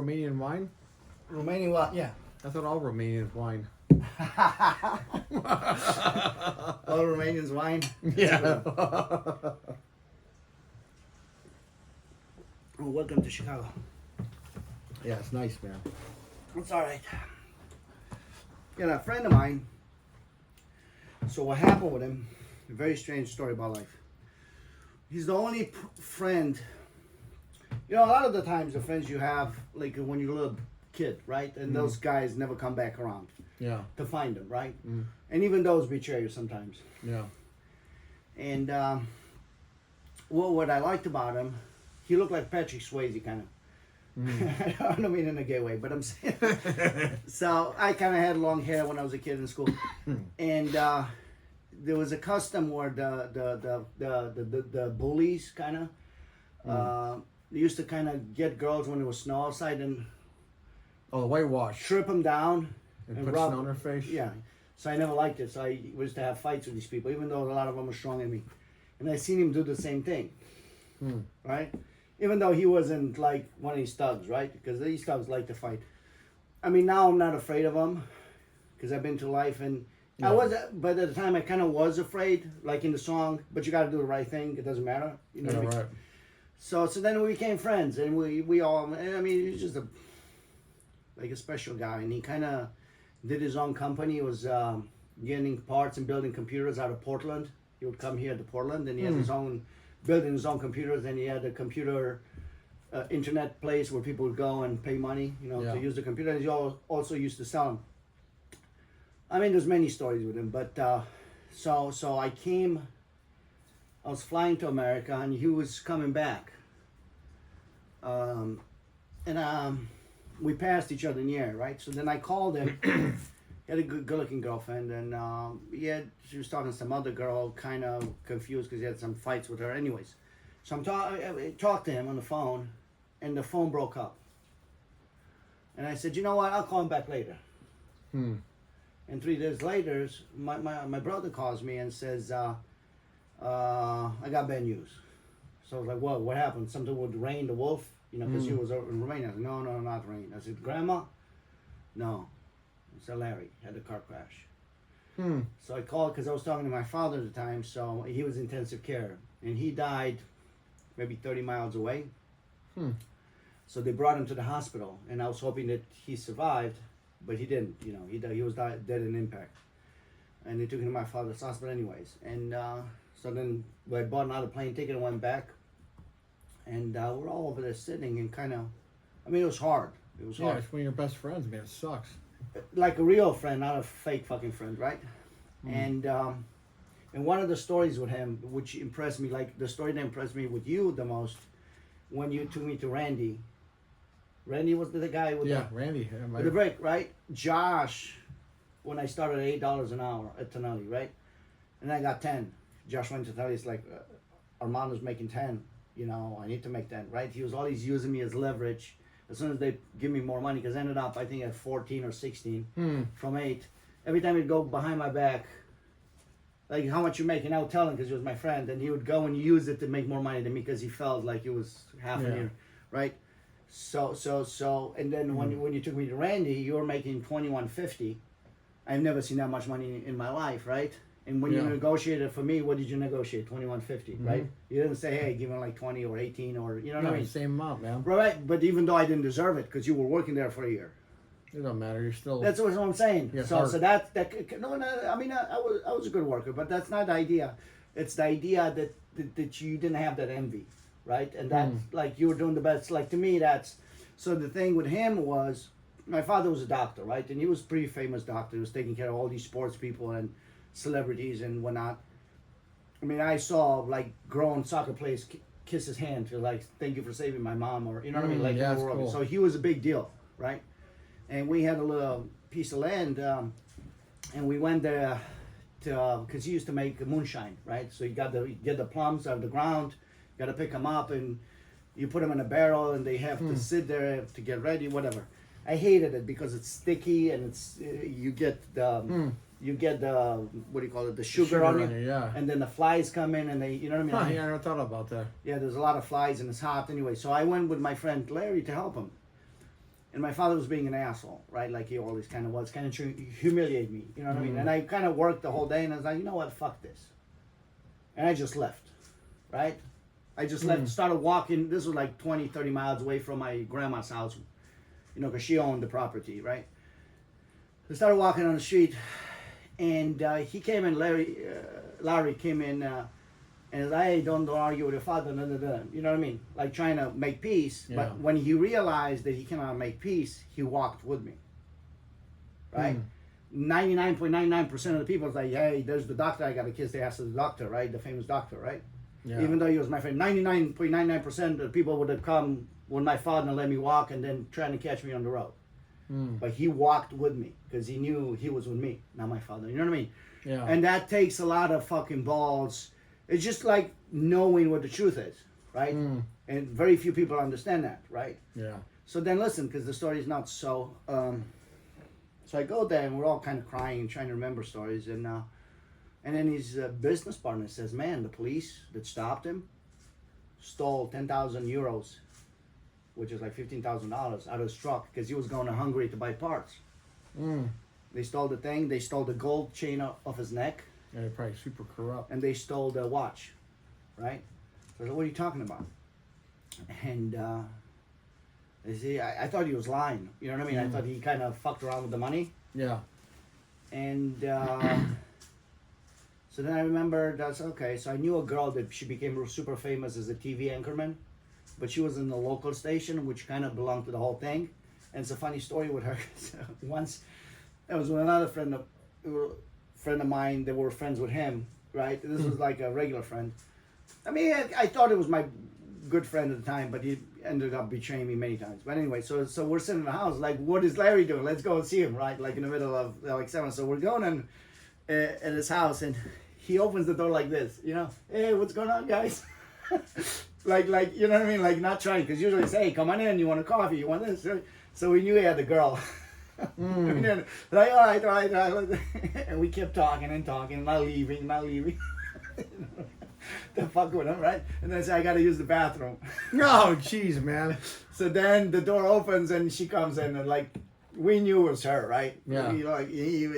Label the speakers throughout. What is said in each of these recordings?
Speaker 1: Romanian wine?
Speaker 2: Romanian what? Yeah.
Speaker 1: I thought all Romanians wine.
Speaker 2: All Romanians wine.
Speaker 1: Yeah.
Speaker 2: Well, welcome to Chicago.
Speaker 1: Yeah, it's nice, man.
Speaker 2: It's all right. You know, a friend of mine. So what happened with him? A very strange story about life. He's the only friend. You know, a lot of the times the friends you have, like when you're a little kid, right? And those guys never come back around
Speaker 1: Yeah.
Speaker 2: to find them, right? And even those betray you sometimes.
Speaker 1: Yeah.
Speaker 2: And well, what I liked about him, he looked like Patrick Swayze, kind of. I don't mean in a gay way, but I'm saying. So I kind of had long hair when I was a kid in school, and there was a custom where the bullies kind of they used to kind of get girls when it was snow outside and
Speaker 1: Oh, the whitewash.
Speaker 2: strip them down
Speaker 1: And put
Speaker 2: rub.
Speaker 1: snow on their face?
Speaker 2: Yeah. So I never liked it. So I used to have fights with these people, even though a lot of them were stronger than me. And I seen him do the same thing, right? Even though he wasn't like one of these thugs, right? Because these thugs like to fight. I mean, now I'm not afraid of them because I've been to life and I was, but at the time I kind of was afraid, like in the song. But you got to do the right thing. It doesn't matter, you know.
Speaker 1: Yeah,
Speaker 2: what I mean?
Speaker 1: right.
Speaker 2: So then we became friends, and we all. I mean, he was just like a special guy, and he kind of did his own company. He was getting parts and building computers out of Portland. He would come here to Portland, and he had his own building his own computers, and he had a computer internet place where people would go and pay money, you know,
Speaker 1: Yeah.
Speaker 2: to use the computer. And he also used to sell them. I mean, there's many stories with him, but so I came. I was flying to America, and he was coming back. We passed each other in the air, right? So then I called him. He had a good-looking girlfriend, and she was talking to some other girl, kind of confused because he had some fights with her. Anyways, so I talked to him on the phone, and the phone broke up. And I said, you know what? I'll call him back later. And 3 days later, my brother calls me and says, I got bad news. So I was like, what happened? Something with Rain the wolf? You know, because he was over in Romania. I said, no, not Rain. I said, Grandma? No. I said, Larry had a car crash. So I called because I was talking to my father at the time. So he was in intensive care. And he died maybe 30 miles away. So they brought him to the hospital. And I was hoping that he survived. But he didn't. You know, he was dead in impact. And they took him to my father's hospital anyways. And so then I bought another plane ticket and went back. And we're all over there sitting and kind of, I mean, it was hard. It was
Speaker 1: Yeah,
Speaker 2: hard.
Speaker 1: it's one of your best friends, man. It sucks.
Speaker 2: Like a real friend, not a fake fucking friend, right? And one of the stories with him, which impressed me, like the story that impressed me with you the most, when you took me to Randy. Randy was the guy with
Speaker 1: Randy. Yeah,
Speaker 2: with the break, right? Josh, when I started at $8 an hour at Tonelli, right? And I got 10. Josh went to Tonelli, it's like, Armando's making 10. You know, I need to make 10, right? He was always using me as leverage. As soon as they give me more money, because I ended up, I think, at 14 or 16 from 8. Every time he'd go behind my back, like, how much you making? I would tell him because he was my friend. And he would go and use it to make more money than me because he felt like it was half a year, right? So, and then when you took me to Randy, you were making $21.50. I've never seen that much money in my life, right? And when you negotiated for me, what did you negotiate? $21.50, right? You didn't say, hey, give me like 20 or 18 or, you know what I mean?
Speaker 1: Same amount, man.
Speaker 2: Right, but even though I didn't deserve it because you were working there for a year.
Speaker 1: It don't matter. You're still.
Speaker 2: That's what I'm saying.
Speaker 1: Yeah,
Speaker 2: so
Speaker 1: hard.
Speaker 2: so that no, I mean I was a good worker, but that's not the idea. It's the idea that you didn't have that envy, right? And that like you were doing the best. Like to me, that's so. The thing with him was my father was a doctor, right? And he was a pretty famous doctor. He was taking care of all these sports people and celebrities and whatnot. I mean, I saw like grown soccer players kiss his hand to like thank you for saving my mom, or you know what I mean, like
Speaker 1: yeah,
Speaker 2: in the
Speaker 1: that's
Speaker 2: world.
Speaker 1: cool.
Speaker 2: So he was a big deal, right? And we had a little piece of land, and we went there to because he used to make moonshine, right? So you get the plums out of the ground, got to pick them up, and you put them in a barrel, and they have to sit there to get ready, whatever. I hated it because it's sticky, and it's you get the what do you call it, the sugar on it,
Speaker 1: yeah.
Speaker 2: and then the flies come in, and they, you know what I mean?
Speaker 1: Yeah, I never thought about that.
Speaker 2: Yeah, there's a lot of flies, and it's hot anyway. So I went with my friend Larry to help him. And my father was being an asshole, right? Like he always kind of was, kind of humiliate me, you know what I mean? And I kind of worked the whole day, and I was like, you know what, fuck this. And I just left, right? I just left, started walking. This was like 20, 30 miles away from my grandma's house, you know, because she owned the property, right? I started walking on the street, and he came in, Larry came in, and said, hey, don't argue with your father, da, da, da. You know what I mean? Like trying to make peace.
Speaker 1: Yeah.
Speaker 2: But when he realized that he cannot make peace, he walked with me, right? 99.99% of the people was like, hey, there's the doctor, I got to kiss the ass of the doctor, right? The famous doctor, right?
Speaker 1: Yeah.
Speaker 2: Even though he was my friend, 99.99% of the people would have come with my father and let me walk and then trying to catch me on the road. But he walked with me because he knew he was with me, not my father. You know what I mean?
Speaker 1: Yeah.
Speaker 2: And that takes a lot of fucking balls. It's just like knowing what the truth is, right? And very few people understand that, right?
Speaker 1: Yeah.
Speaker 2: So then listen, because the story is not so. So I go there and we're all kind of crying and trying to remember stories. And then his business partner says, man, the police that stopped him stole 10,000 euros, which is like $15,000 out of his truck because he was going to Hungary to buy parts. They stole the thing. They stole the gold chain off his neck.
Speaker 1: Yeah, they're probably super corrupt.
Speaker 2: And they stole the watch, right? So I said, what are you talking about? And they say, I thought he was lying. You know what I mean? I thought he kind of fucked around with the money.
Speaker 1: Yeah.
Speaker 2: And so then I remember, that's okay. So I knew a girl that she became super famous as a TV anchorman, but she was in the local station, which kind of belonged to the whole thing. And it's a funny story with her. Once, I was with another friend of mine that were friends with him, right? This was like a regular friend. I mean, I thought it was my good friend at the time, but he ended up betraying me many times. But anyway, so we're sitting in the house, like, what is Larry doing? Let's go and see him, right? Like in the middle of like 7. So we're going in at his house, and he opens the door like this, you know? Hey, what's going on, guys? like you know what I mean? Like not trying, because usually say, hey, come on in. You want a coffee? You want this? So we knew he had the girl. Like, all right. And we kept talking, not leaving. To fuck with him, right? And then I said, I gotta use the bathroom.
Speaker 1: Oh, jeez, man.
Speaker 2: So then the door opens and she comes in, and like, we knew it was her, right?
Speaker 1: Yeah.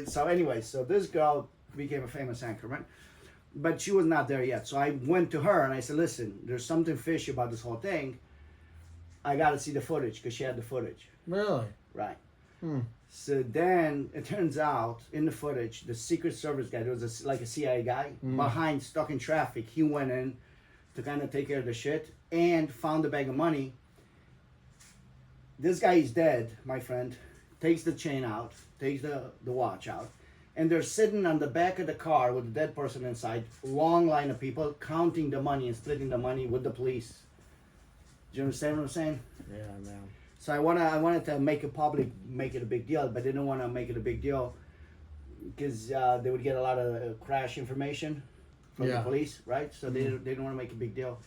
Speaker 2: So anyway, so this girl became a famous anchorman, but she was not there yet. So I went to her and I said, listen, there's something fishy about this whole thing. I gotta see the footage, because she had the footage.
Speaker 1: Really?
Speaker 2: Right. So then it turns out in the footage, the Secret Service guy, there was like a CIA guy behind, stuck in traffic. He went in to kind of take care of the shit and found a bag of money. This guy is dead, my friend. Takes the chain out, takes the watch out, and they're sitting on the back of the car with the dead person inside. Long line of people counting the money and splitting the money with the police. Do you understand what I'm saying?
Speaker 1: Yeah, man.
Speaker 2: So I wanted to make it public, make it a big deal, but I didn't want to make it a big deal because they would get a lot of crash information from the police, right? So they didn't want to make a big deal.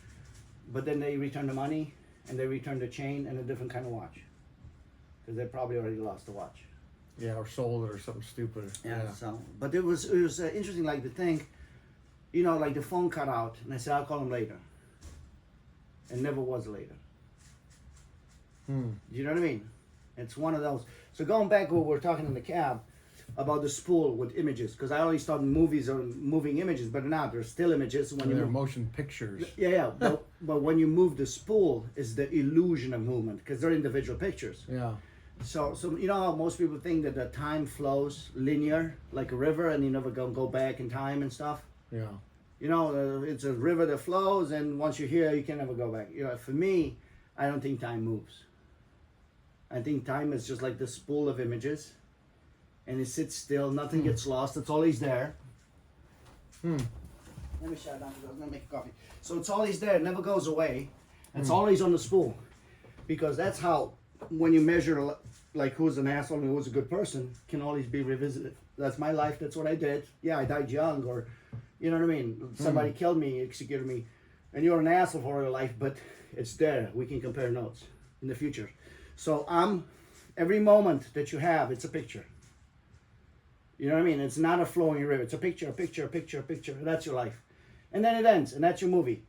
Speaker 2: But then they returned the money, and they returned the chain and a different kind of watch, because they probably already lost the watch.
Speaker 1: Yeah, or sold it or something stupid. Yeah.
Speaker 2: So, but it was interesting, like the thing, you know, like the phone cut out, and I said I'll call him later, and never was later. You know what I mean? It's one of those. So going back to what we were talking in the cab about the spool with images, because I always thought movies are moving images, but not. They're still images. When you
Speaker 1: They're
Speaker 2: move,
Speaker 1: motion pictures.
Speaker 2: yeah. but when you move the spool, is the illusion of movement, because they're individual pictures.
Speaker 1: Yeah.
Speaker 2: So you know how most people think that the time flows linear, like a river, and you never go back in time and stuff.
Speaker 1: Yeah.
Speaker 2: You know, it's a river that flows, and once you're here, you can never go back. You know, for me, I don't think time moves. I think time is just like the spool of images, and it sits still. Nothing gets lost. It's always there. Let me shut it down. I'm gonna make a coffee. So it's always there. It never goes away. It's always on the spool, because that's how, when you measure like who's an asshole and who's a good person, can always be revisited. That's my life. That's what I did. Yeah, I died young, or you know what I mean. Somebody killed me, executed me, and you're an asshole for your life. But it's there. We can compare notes in the future. So every moment that you have, it's a picture. You know what I mean? It's not a flowing river. It's a picture. That's your life. And then it ends, and that's your movie.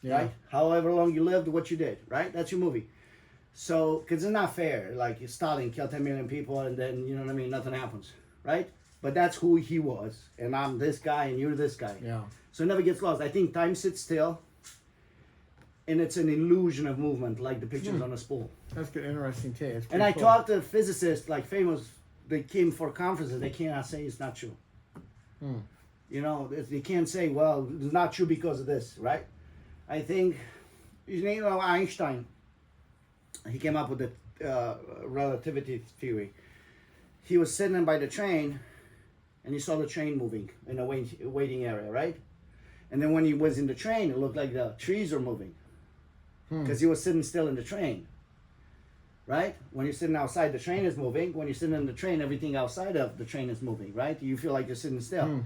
Speaker 1: Yeah.
Speaker 2: Right? However long you lived, what you did, right? That's your movie. So, because it's not fair. Like, Stalin killed 10 million people and then, you know what I mean, nothing happens, right? But that's who he was. And I'm this guy and you're this guy.
Speaker 1: Yeah.
Speaker 2: So it never gets lost. I think time sits still and it's an illusion of movement, like the pictures on the spool.
Speaker 1: That's good, interesting take. It's
Speaker 2: And
Speaker 1: pretty
Speaker 2: I
Speaker 1: cool.
Speaker 2: talked to physicists, like famous, they came for conferences, they cannot say it's not true. You know, they can't say, well, it's not true because of this, right? I think, you know, Einstein, he came up with the relativity theory. He was sitting by the train and he saw the train moving in a waiting area, right? And then when he was in the train, it looked like the trees were moving because he was sitting still in the train, right? When you're sitting outside, the train is moving. When you're sitting in the train, everything outside of the train is moving, right? You feel like you're sitting still.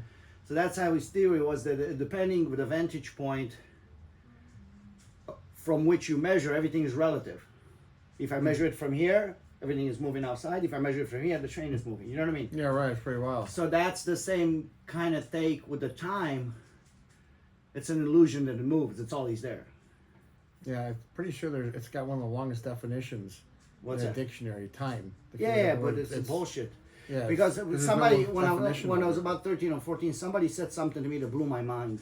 Speaker 2: So that's how his theory was, that depending with the vantage point from which you measure, everything is relative. If I measure it from here, everything is moving outside. If I measure it from here, the train is moving. You know what I mean?
Speaker 1: Yeah, right. It's pretty wild.
Speaker 2: So that's the same kind of take with the time. It's an illusion that it moves. It's always there.
Speaker 1: Yeah, I'm pretty sure it's got one of the longest definitions
Speaker 2: What's
Speaker 1: in a
Speaker 2: that?
Speaker 1: dictionary. Time.
Speaker 2: Yeah, but it's bullshit.
Speaker 1: Yeah,
Speaker 2: Because
Speaker 1: there's
Speaker 2: somebody,
Speaker 1: no
Speaker 2: when I
Speaker 1: definition
Speaker 2: when I
Speaker 1: of
Speaker 2: was
Speaker 1: it.
Speaker 2: about 13 or 14, somebody said something to me that blew my mind.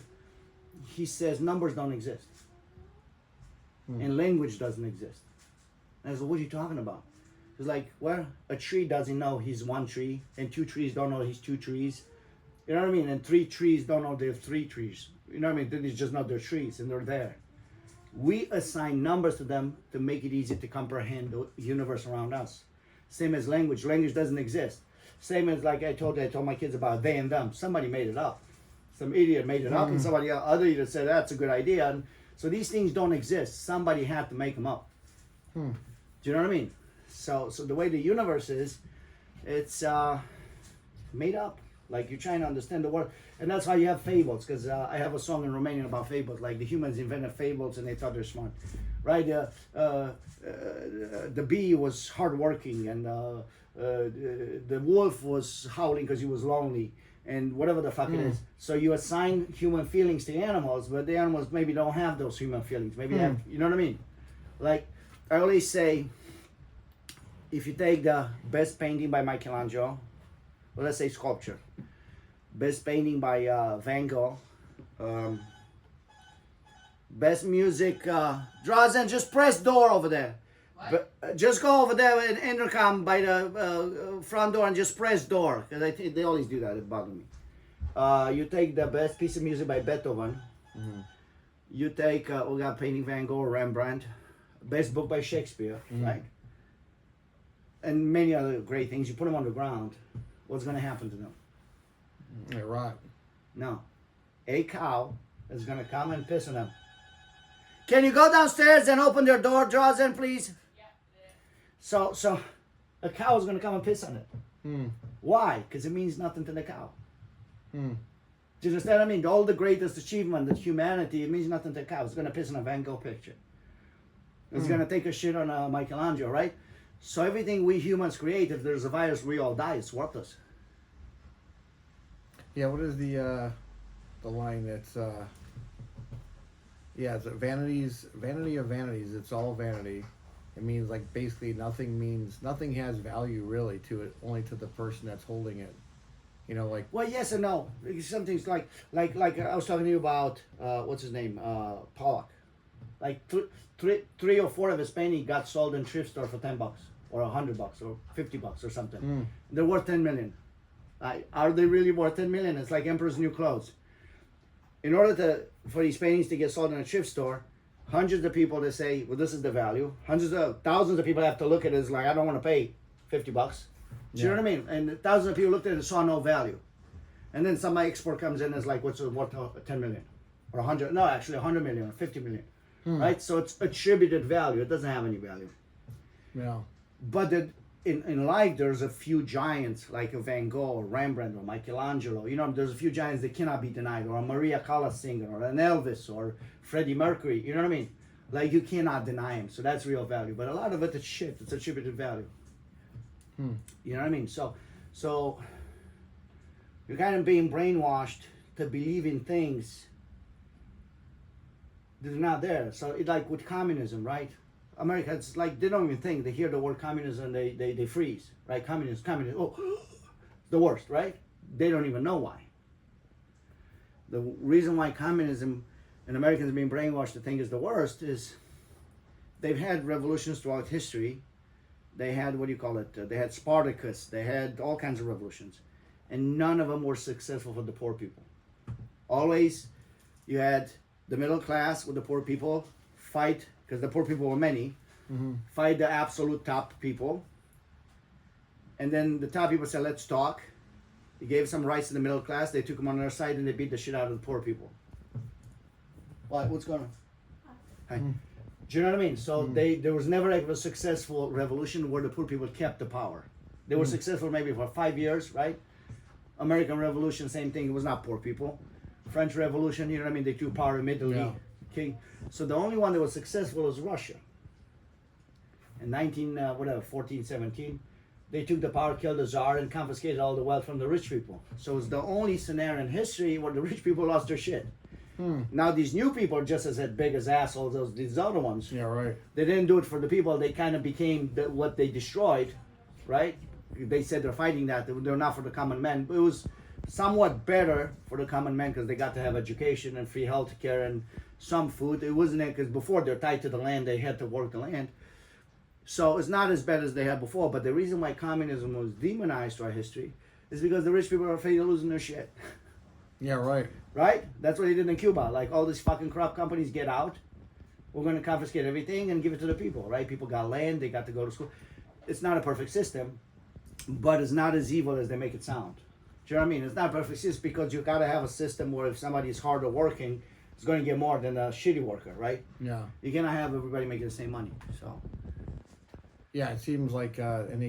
Speaker 2: He says numbers don't exist, and language doesn't exist. And I said, what are you talking about? He's like, well, a tree doesn't know he's one tree, and two trees don't know he's two trees. You know what I mean? And three trees don't know they're three trees. You know what I mean? They just know they're trees, and they're there. We assign numbers to them to make it easy to comprehend the universe around us. Same as language. Language doesn't exist. Same as, like I told my kids about they and them. Somebody made it up. Some idiot made it up, and somebody other idiot said that's a good idea. And so these things don't exist. Somebody had to make them up. Do you know what I mean? So the way the universe is, it's made up. Like, you're trying to understand the world, and that's why you have fables. Because I have a song in Romanian about fables. Like, the humans invented fables, and they thought they're smart, right? The bee was hardworking, and the wolf was howling because he was lonely, and whatever the fuck it is. So you assign human feelings to animals, but the animals maybe don't have those human feelings. Maybe they have, you know what I mean? Like, I always say, if you take the best painting by Michelangelo, well, let's say sculpture, best painting by Van Gogh, best music, Drazen, just press door over there. But, just go over there and intercom by the front door and just press door, because I think they always do that. It bothers me. You take the best piece of music by Beethoven. You take we got painting Van Gogh, Rembrandt, best book by Shakespeare, right? And many other great things. You put them on the ground, what's going to happen to them?
Speaker 1: Yeah, right.
Speaker 2: No, a cow is going to come and piss on them. Can you go downstairs and open their door, Drazen, please? So a cow is going to come and piss on it. Why? Because it means nothing to the cow. Do you understand what I mean? All the greatest achievement of humanity, it means nothing to the cow. It's going to piss on a Van Gogh picture. It's going to take a shit on a Michelangelo, right? So everything we humans create, if there's a virus, we all die. It's worthless.
Speaker 1: Yeah, what is the line that's yeah, it's vanity of vanities, it's all vanity. It means, like, basically nothing has value really to it, only to the person that's holding it. You know, like,
Speaker 2: Well, yes and no. Some things like I was talking to you about what's his name, Pollock. Like three or four of his paintings got sold in thrift store for $10 or $100 or $50 or something. They're worth 10 million. Are they really worth 10 million? It's like Emperor's New Clothes. In order for these paintings to get sold in a thrift store, hundreds of people to say, well, this is the value. Hundreds of thousands of people have to look at it as like, I don't want to pay $50. Do you know what I mean? And thousands of people looked at it and saw no value. And then some expert comes in and is like, what's it worth 10 million? Or 100, no, actually 100 million or 50 million. Right? So it's attributed value. It doesn't have any value.
Speaker 1: yeah.
Speaker 2: But in life, there's a few giants like a Van Gogh or Rembrandt or Michelangelo. You know, there's a few giants that cannot be denied, or a Maria Callas singer, or an Elvis, or Freddie Mercury. You know what I mean? Like, you cannot deny him. So that's real value. But a lot of it is shit. It's attributed value. You know what I mean? So you're kind of being brainwashed to believe in things that are not there. So it's like with communism, right? America, it's like they don't even think. They hear the word communism and they freeze, right? Communist, oh, the worst, right? They don't even know why. The reason why communism and Americans being brainwashed to think is the worst is they've had revolutions throughout history. They had, what do you call it? They had Spartacus. They had all kinds of revolutions. And none of them were successful for the poor people. Always you had the middle class with the poor people fight, because the poor people were many, fight the absolute top people. And then the top people said, let's talk. They gave some rights to the middle class. They took them on their side and they beat the shit out of the poor people. What's going on? Hi. Do you know what I mean? So there was never a successful revolution where the poor people kept the power. They were successful maybe for 5 years, right? American Revolution, same thing. It was not poor people. French Revolution, you know what I mean? They took power immediately.
Speaker 1: Yeah.
Speaker 2: King. So the only one that was successful was Russia. In 14, 17, they took the power, killed the Tsar, and confiscated all the wealth from the rich people. So it's the only scenario in history where the rich people lost their shit. Now these new people are just as big as assholes as these other ones.
Speaker 1: Yeah, right.
Speaker 2: They didn't do it for the people. They kind of became what they destroyed, right? They said they're fighting that. They're not for the common man. It was somewhat better for the common man because they got to have education and free health care and some food. It wasn't it because before they're tied to the land. They had to work the land. So it's not as bad as they had before. But the reason why communism was demonized to our history is because the rich people are afraid of losing their shit.
Speaker 1: Yeah, right.
Speaker 2: Right? That's what they did in Cuba. Like, all these fucking corrupt companies get out. We're going to confiscate everything and give it to the people, right? People got land. They got to go to school. It's not a perfect system, but it's not as evil as they make it sound. Do you know what I mean? It's not a perfect system because you got to have a system where if somebody is harder working, it's going to get more than a shitty worker, right?
Speaker 1: Yeah.
Speaker 2: You cannot have everybody making the same money. So,
Speaker 1: Yeah, it seems like, and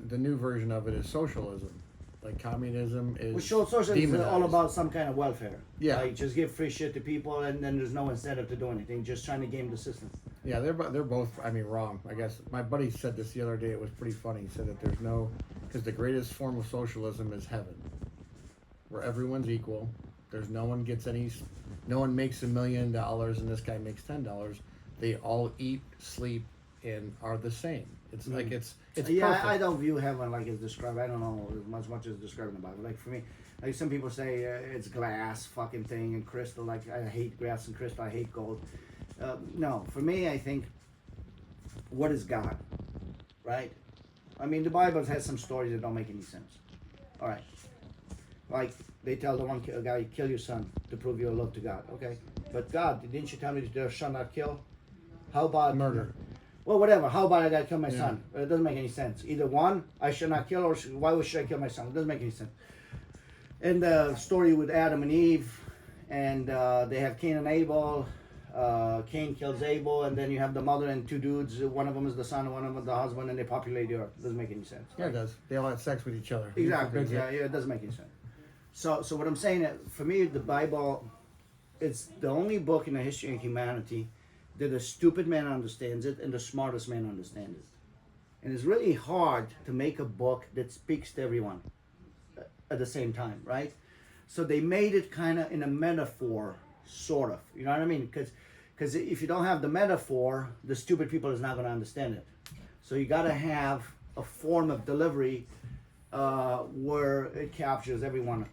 Speaker 1: the new version of it is socialism. Like communism is
Speaker 2: socialism is all
Speaker 1: demonized.
Speaker 2: about some kind of welfare.
Speaker 1: Yeah.
Speaker 2: Like, just give free shit to people and then there's no incentive to do anything. Just trying to game the system.
Speaker 1: Yeah, they're both, I mean, wrong. I guess my buddy said this the other day. It was pretty funny. He said that there's no, because the greatest form of socialism is heaven, where everyone's equal. There's no one makes $1 million and this guy makes $10. They all eat, sleep, and are the same. It's like it's
Speaker 2: Yeah,
Speaker 1: perfect.
Speaker 2: I don't view heaven like it's described. I don't know as much as described in the Bible. Like, for me, like some people say it's glass fucking thing and crystal. Like, I hate glass and crystal. I hate gold. No, for me, I think, what is God, right? I mean, the Bible has some stories that don't make any sense. All right, like they tell the one guy, kill your son to prove your love to God. Okay, but God, didn't you tell me that shall not kill? How about
Speaker 1: Murder.
Speaker 2: Well, whatever. How about I gotta kill my
Speaker 1: Yeah.
Speaker 2: son? It doesn't make any sense. Either one, I should not kill, or why should I kill my son? It doesn't make any sense. And the story with Adam and Eve, and they have Cain and Abel. Cain kills Abel, and then you have the mother and two dudes. One of them is the son, and one of them is the husband, and they populate the earth. It doesn't make any sense.
Speaker 1: Yeah, it does. They all have sex with each other. He
Speaker 2: Exactly.
Speaker 1: forbids it.
Speaker 2: Yeah, it doesn't make any sense. So what I'm saying, for me, the Bible, it's the only book in the history of humanity that the stupid man understands it and the smartest man understands it. And it's really hard to make a book that speaks to everyone at the same time, right? So they made it kind of in a metaphor, sort of. You know what I mean? Because if you don't have the metaphor, the stupid people is not going to understand it. So you got to have a form of delivery where it captures everyone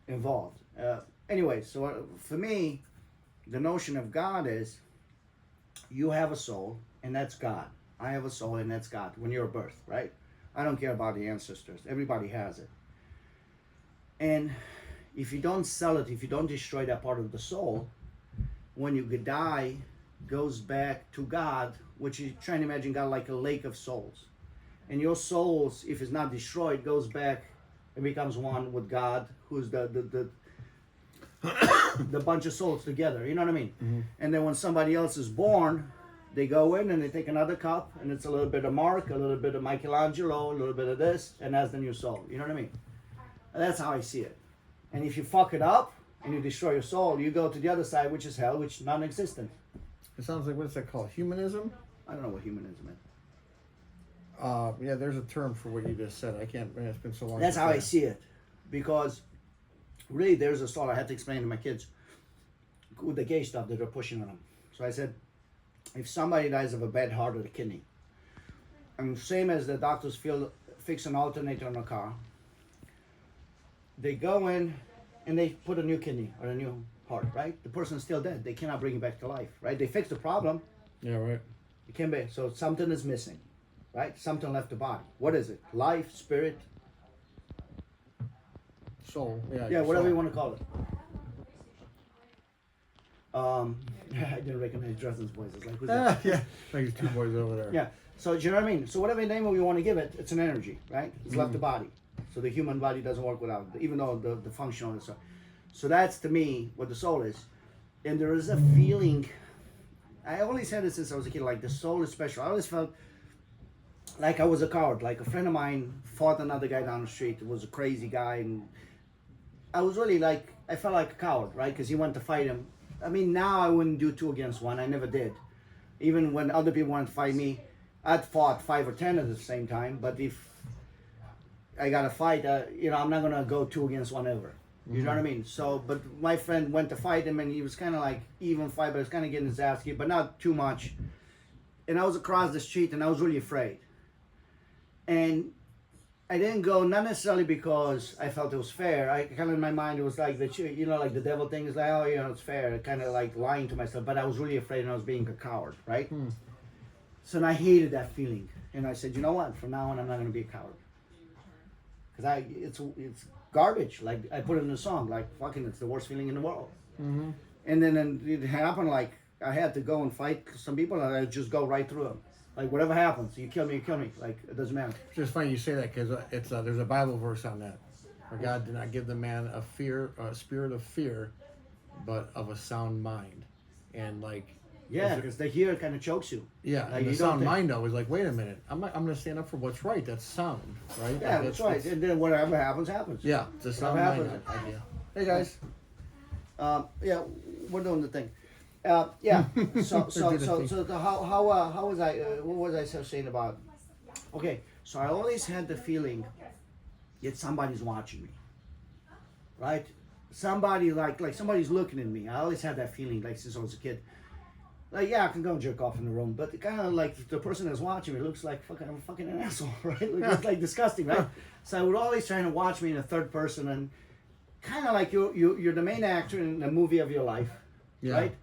Speaker 2: involved. Anyway, so for me, the notion of God is you have a soul, and that's God. I have a soul, and that's God when you're birthed, right? I don't care about the ancestors. Everybody has it. And if you don't sell it, if you don't destroy that part of the soul, when you die, goes back to God, which is trying to imagine God like a lake of souls. And your souls, if it's not destroyed, goes back and becomes one with God, who's the bunch of souls together. You know what I mean? Mm-hmm. And then when somebody else is born, they go in and they take another cup, and it's a little bit of Mark, a little bit of Michelangelo, a little bit of this, and that's the new soul. You know what I mean? And that's how I see it. And if you fuck it up and you destroy your soul, you go to the other side, which is hell, which is non-existent.
Speaker 1: It sounds like, what's that called? Humanism?
Speaker 2: I don't know what humanism is.
Speaker 1: Yeah, there's a term for what you just said. I can't, man, it's been so long.
Speaker 2: That's how I see it. Because really, there's a thought I had to explain to my kids with the gay stuff that they're pushing on them. So I said, if somebody dies of a bad heart or the kidney, and same as the doctors fix an alternator on a car, they go in and they put a new kidney or a new heart, right? The person's still dead. They cannot bring it back to life, right? They fix the problem.
Speaker 1: Yeah, right.
Speaker 2: It can be. So something is missing, right? Something left the body. What is it? Life, spirit?
Speaker 1: Soul. Yeah.
Speaker 2: Yeah, whatever
Speaker 1: soul.
Speaker 2: you want to call it. I didn't recognize Justin's voice. It's like, who's that?
Speaker 1: Yeah. Like these two boys over there.
Speaker 2: Yeah. So do you know what I mean? So whatever name we want to give it, it's an energy, right? It's left the body. So the human body doesn't work without it, even though the functional is so. So that's to me what the soul is. And there is a feeling, I always had it since I was a kid, like the soul is special. I always felt like I was a coward. Like a friend of mine fought another guy down the street. It was a crazy guy. And I was really like, I felt like a coward, right? Because he went to fight him. I mean, now I wouldn't do 2 against 1. I never did. Even when other people wanted to fight me, I'd fought 5 or 10 at the same time. But if I got to fight, I'm not going to go 2 against 1 ever. You know what I mean? So, but my friend went to fight him, and he was kind of like even fight, but he was kind of getting his ass kicked, but not too much. And I was across the street, and I was really afraid. And I didn't go, not necessarily because I felt it was fair. I kind of in my mind, it was like like the devil thing is like, oh, it's fair. Kind of like lying to myself, but I was really afraid, and I was being a coward, right? So, and I hated that feeling, and I said, you know what? From now on, I'm not going to be a coward, because it's garbage. Like I put it in the song, like fucking, it's the worst feeling in the world. And then it happened. Like I had to go and fight some people, and I just go right through them. Like whatever happens, you kill me, you kill me. Like it doesn't matter.
Speaker 1: It's just funny you say that because it's there's a Bible verse on that, where God did not give the man a spirit of fear, but of a sound mind, and like.
Speaker 2: Yeah, because the here kind of chokes you.
Speaker 1: Yeah,
Speaker 2: like
Speaker 1: and the
Speaker 2: you
Speaker 1: sound
Speaker 2: don't
Speaker 1: mind though is like, wait a minute, I'm going to stand up for what's right. That's sound, right?
Speaker 2: Yeah,
Speaker 1: Like,
Speaker 2: that's right. And then whatever happens, happens.
Speaker 1: Yeah, it's a sound
Speaker 2: Whatever
Speaker 1: mind
Speaker 2: happens.
Speaker 1: idea. Hey guys.
Speaker 2: Yeah, we're doing the thing. Yeah. So
Speaker 1: Do the thing.
Speaker 2: how was I? What was I saying about? Okay, so I always had the feeling that somebody's watching me, right? Somebody like somebody's looking at me. I always had that feeling like since I was a kid. Like, yeah, I can go and jerk off in the room, but kind of like the person that's watching me looks like I'm fucking an asshole, right? Like, it's like disgusting, right? So I would always try to watch me in a third person, and kind of like you're the main actor in the movie of your life,
Speaker 1: Yeah.
Speaker 2: right?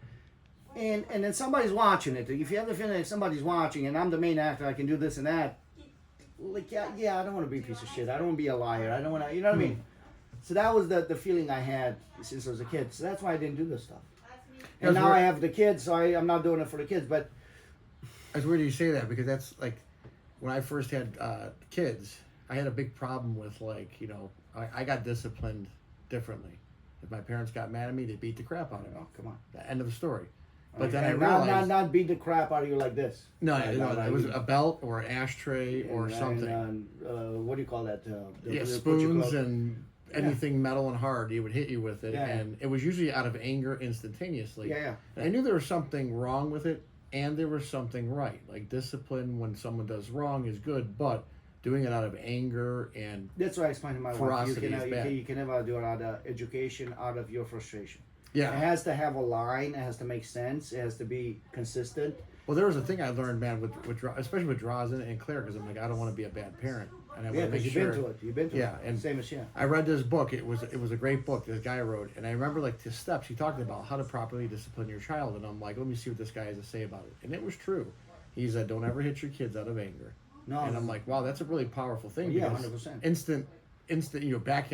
Speaker 2: And then somebody's watching it. If you have the feeling that somebody's watching, and I'm the main actor, I can do this and that. Like, yeah, I don't want to be a piece of shit. I don't want to be a liar. I don't want to, you know what I mean? So that was the feeling I had since I was a kid. So that's why I didn't do this stuff. And now I have the kids, so I'm not doing it for the kids. But
Speaker 1: It's weird you say that because that's like when I first had kids, I had a big problem with like, I got disciplined differently. If my parents got mad at me, they beat the crap out of me.
Speaker 2: oh, come on.
Speaker 1: The end of the story. But then I
Speaker 2: And
Speaker 1: realized
Speaker 2: not beat the crap out of you like this.
Speaker 1: no,
Speaker 2: No,
Speaker 1: it was a belt or an ashtray or
Speaker 2: And,
Speaker 1: something.
Speaker 2: what do you call that?
Speaker 1: Yeah,
Speaker 2: what you
Speaker 1: spoons
Speaker 2: call it?
Speaker 1: and anything metal and hard, he would hit you with it,
Speaker 2: Yeah.
Speaker 1: and it was usually out of anger instantaneously.
Speaker 2: Yeah.
Speaker 1: And I knew there was something wrong with it, and there was something right. Like discipline when someone does wrong is good, but doing it out of anger and
Speaker 2: That's why I explained to my wife.
Speaker 1: ferocity is bad.
Speaker 2: You can never do it out of education, out of your frustration. It
Speaker 1: yeah.
Speaker 2: has to have a line. It has to make sense. It has to be consistent.
Speaker 1: Well, there was a thing I learned, man, with especially with Drazen and Claire, because I'm like, I don't want to be a bad parent, and I
Speaker 2: Yeah,
Speaker 1: want to
Speaker 2: because
Speaker 1: make
Speaker 2: you've
Speaker 1: sure.
Speaker 2: been to it. You've been to
Speaker 1: Yeah,
Speaker 2: it.
Speaker 1: and
Speaker 2: Same as
Speaker 1: I read this book. It was a great book this guy wrote, and I remember like the steps he talked about how to properly discipline your child, and I'm like, let me see what this guy has to say about it, and it was true. He said, don't ever hit your kids out of anger.
Speaker 2: No.
Speaker 1: And I'm like, wow, that's a really powerful thing.
Speaker 2: Yeah,
Speaker 1: because
Speaker 2: 100%.
Speaker 1: Instant,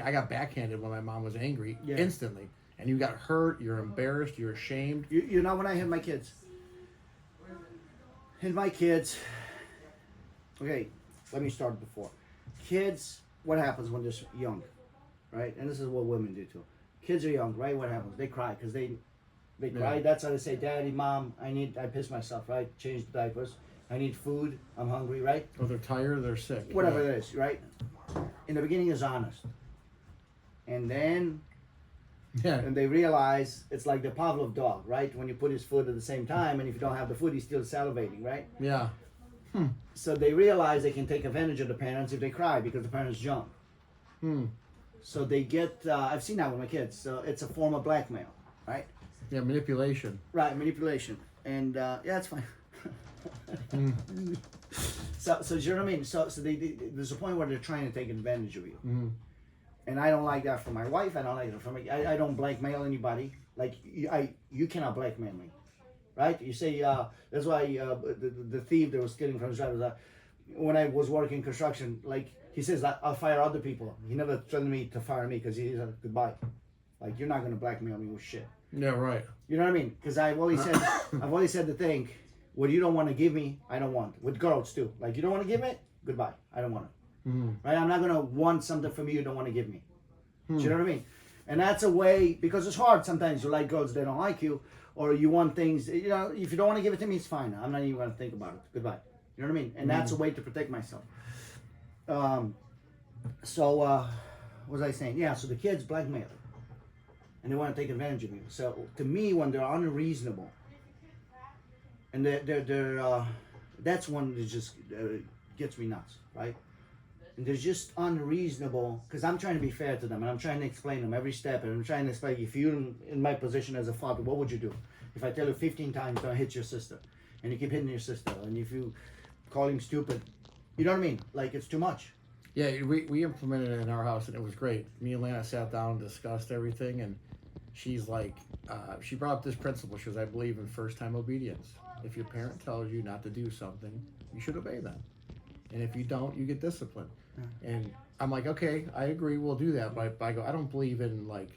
Speaker 1: I got backhanded when my mom was angry
Speaker 2: Yeah.
Speaker 1: instantly, and you got hurt. You're embarrassed. You're ashamed.
Speaker 2: You know when I had my kids. Okay, let me start before. Kids, what happens when they're young, right? And this is what women do too. Kids are young, right? What happens? They cry because they cry.
Speaker 1: Yeah.
Speaker 2: That's how they say, "Daddy, Mom, I pissed myself, right? Change the diapers. I need food. I'm hungry, right?
Speaker 1: Or they're tired. Or they're sick.
Speaker 2: Whatever
Speaker 1: Yeah.
Speaker 2: it is, right? In the beginning is honest, and then
Speaker 1: Yeah.
Speaker 2: and they realize it's like the Pavlov dog, right? When you put his food at the same time, and if you don't have the food, he's still salivating, right?
Speaker 1: Yeah.
Speaker 2: So they realize they can take advantage of the parents if they cry because the parents jump. So they get, I've seen that with my kids. So it's a form of blackmail, right?
Speaker 1: Yeah. Manipulation.
Speaker 2: Right, manipulation. And yeah, it's fine. So you know what I mean? So there's a point where they're trying to take advantage of you.
Speaker 1: Mm-hmm.
Speaker 2: And I don't like that from my wife. I don't like it from me. I don't blackmail anybody. Like you cannot blackmail me, right? You say that's why the thief that was stealing from his driver. When I was working construction, like he says, I'll fire other people. He never threatened me to fire me because he said goodbye. Like you're not gonna blackmail me with shit.
Speaker 1: Yeah, right.
Speaker 2: You know what I mean? Because I've always said the thing. What you don't want to give me, I don't want. With girls too. Like you don't want to give it, goodbye. I don't want it.
Speaker 1: Mm-hmm.
Speaker 2: Right? I'm not gonna want something from you don't want to give me. Do you know what I mean? And that's a way, because it's hard sometimes. You like girls, they don't like you, or you want things. You know, if you don't want to give it to me, it's fine. I'm not even gonna think about it. Goodbye. You know what I mean? And that's a way to protect myself. So what was I saying? Yeah. So the kids blackmail, and they want to take advantage of you. So to me, when they're unreasonable, and they're that's one that just gets me nuts, right? And they're just unreasonable, because I'm trying to be fair to them, and I'm trying to explain them every step, and I'm trying to explain, if you're in my position as a father, what would you do? If I tell you 15 times don't hit your sister, and you keep hitting your sister, and if you call him stupid, you know what I mean? Like, it's too much.
Speaker 1: Yeah, we implemented it in our house, and it was great. Me and Lana sat down and discussed everything, and she's like, she brought up this principle. She goes, I believe in first-time obedience. If your parent tells you not to do something, you should obey them. And if you don't, you get disciplined. And I'm like, okay, I agree, we'll do that. But I go, I don't believe in like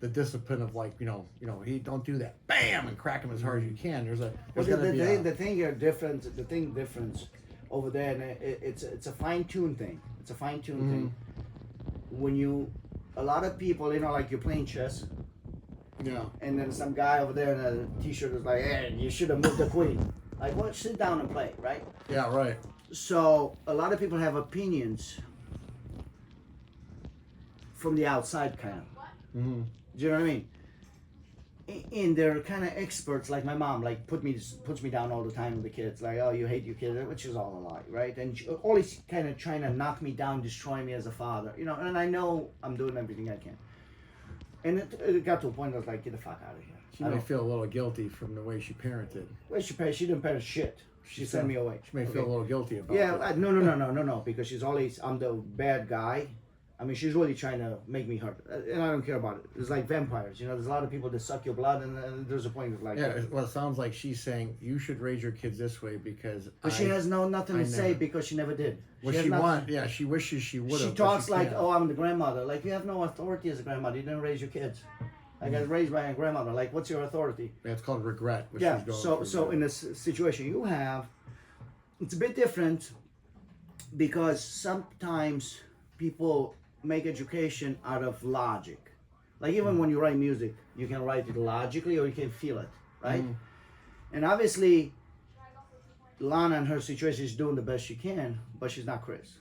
Speaker 1: the discipline of like, you know, he don't do that, bam, and crack him as hard as you can. There's
Speaker 2: The thing here difference over there, and it's a fine-tuned thing. It's a fine-tuned thing. When a lot of people, you know, like you're playing chess.
Speaker 1: Yeah.
Speaker 2: And then some guy over there in a t-shirt was like, hey, you should have moved the queen. Like, well, sit down and play, right?
Speaker 1: Yeah, right.
Speaker 2: So a lot of people have opinions from the outside, kind of.
Speaker 1: Mm-hmm.
Speaker 2: Do you know what I mean? And they're kind of experts, like my mom, like puts me down all the time with the kids, like, oh, you hate your kids, which is all a lie, right? And always kind of trying to knock me down, destroy me as a father, you know. And I know I'm doing everything I can. And it got to a point I was like, get the fuck out of here.
Speaker 1: She may feel a little guilty from the way she parented.
Speaker 2: Well, she didn't parent shit. She sent me away.
Speaker 1: She may feel a little guilty about it.
Speaker 2: Yeah, no, because she's always, I'm the bad guy. I mean, she's really trying to make me hurt, and I don't care about it. It's like vampires, you know. There's a lot of people that suck your blood, and there's a point of like.
Speaker 1: Yeah, well, it sounds like she's saying you should raise your kids this way because.
Speaker 2: But she has nothing to say because she never did.
Speaker 1: Well, she wishes she would have.
Speaker 2: She talks like, "Oh, I'm the grandmother." Like, you have no authority as a grandmother. You didn't raise your kids. I got raised by a grandmother. Like, what's your authority?
Speaker 1: Yeah, it's called regret. Which
Speaker 2: Yeah.
Speaker 1: she's going
Speaker 2: So in this situation you have, it's a bit different, because sometimes people make education out of logic. Like, even when you write music, you can write it logically or you can feel it, right? And obviously Lana in her situation is doing the best she can, but she's not Chris.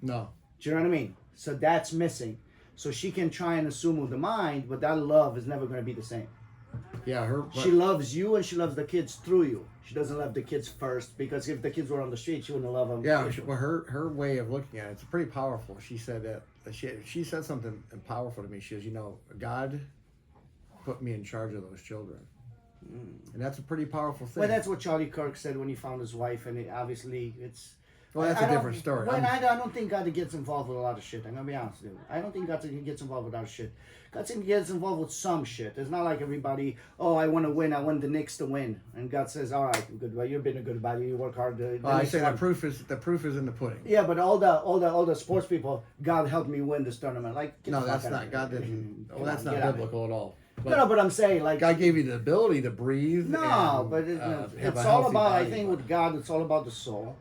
Speaker 1: No.
Speaker 2: Do you know what I mean? So that's missing. So she can try and assume with the mind, but that love is never going to be the same.
Speaker 1: Yeah,
Speaker 2: she loves you and she loves the kids through you. She doesn't love the kids first, because if the kids were on the street, she wouldn't love them.
Speaker 1: Yeah, well, her way of looking at it's pretty powerful. She said that she said something powerful to me. She says, you know, God put me in charge of those children, and that's a pretty powerful thing.
Speaker 2: Well, that's what Charlie Kirk said when he found his wife, and obviously it's.
Speaker 1: Well, that's a different story.
Speaker 2: Well, I don't think God gets involved with a lot of shit. I'm gonna be honest with you. I don't think God gets involved with a lot of shit. God gets involved with some shit. It's not like everybody. Oh, I want to win. I want the Knicks to win, and God says, "All right, good. Well, you've been a good buddy. You work hard."
Speaker 1: I say the proof is in the pudding.
Speaker 2: Yeah, but all the sports people, God helped me win this tournament. Like,
Speaker 1: no, that's not. God didn't. Well, that's not biblical at all. But
Speaker 2: no, but I'm saying, like,
Speaker 1: God gave you the ability to breathe.
Speaker 2: No, but it's all about. I think with God, it's all about the soul.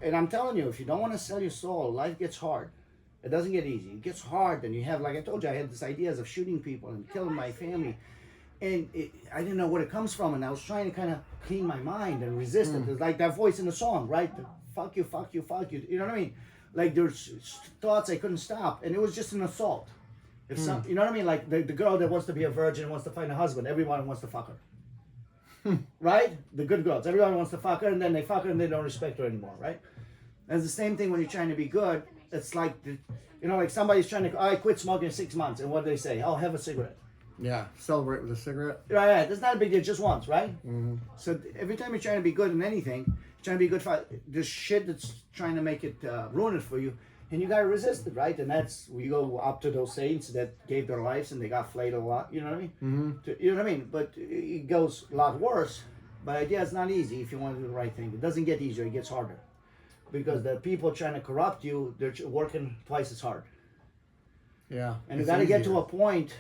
Speaker 2: And I'm telling you, if you don't want to sell your soul, life gets hard. It doesn't get easy. It gets hard, and you have, like I told you, I had these ideas of shooting people and killing my family, and I didn't know where it comes from, and I was trying to kind of clean my mind and resist it. It's like that voice in the song, right? Fuck you, fuck you, fuck you. You know what I mean? Like, there's thoughts I couldn't stop, and it was just an assault. You know what I mean? Like the girl that wants to be a virgin and wants to find a husband, everyone wants to fuck her. Right? The good girls. Everyone wants to fuck her, and then they fuck her and they don't respect her anymore, right? And it's the same thing when you're trying to be good. It's like, like somebody's trying to, I quit smoking in 6 months, and what do they say? Oh, have a cigarette.
Speaker 1: Yeah, celebrate with a cigarette.
Speaker 2: Right, that's not a big deal, just once, right?
Speaker 1: Mm-hmm.
Speaker 2: So every time you're trying to be good in anything, trying to be good for this shit that's trying to make it ruin it for you, and you gotta resist it, right? And that's we go up to those saints that gave their lives and they got flayed a lot. You know what I mean?
Speaker 1: Mm-hmm.
Speaker 2: You know what I mean? But it goes a lot worse. But idea it's not easy if you want to do the right thing. It doesn't get easier; it gets harder, because the people trying to corrupt you, they're working twice as hard.
Speaker 1: Yeah.
Speaker 2: And you
Speaker 1: it's
Speaker 2: got to get
Speaker 1: easier.
Speaker 2: to a point,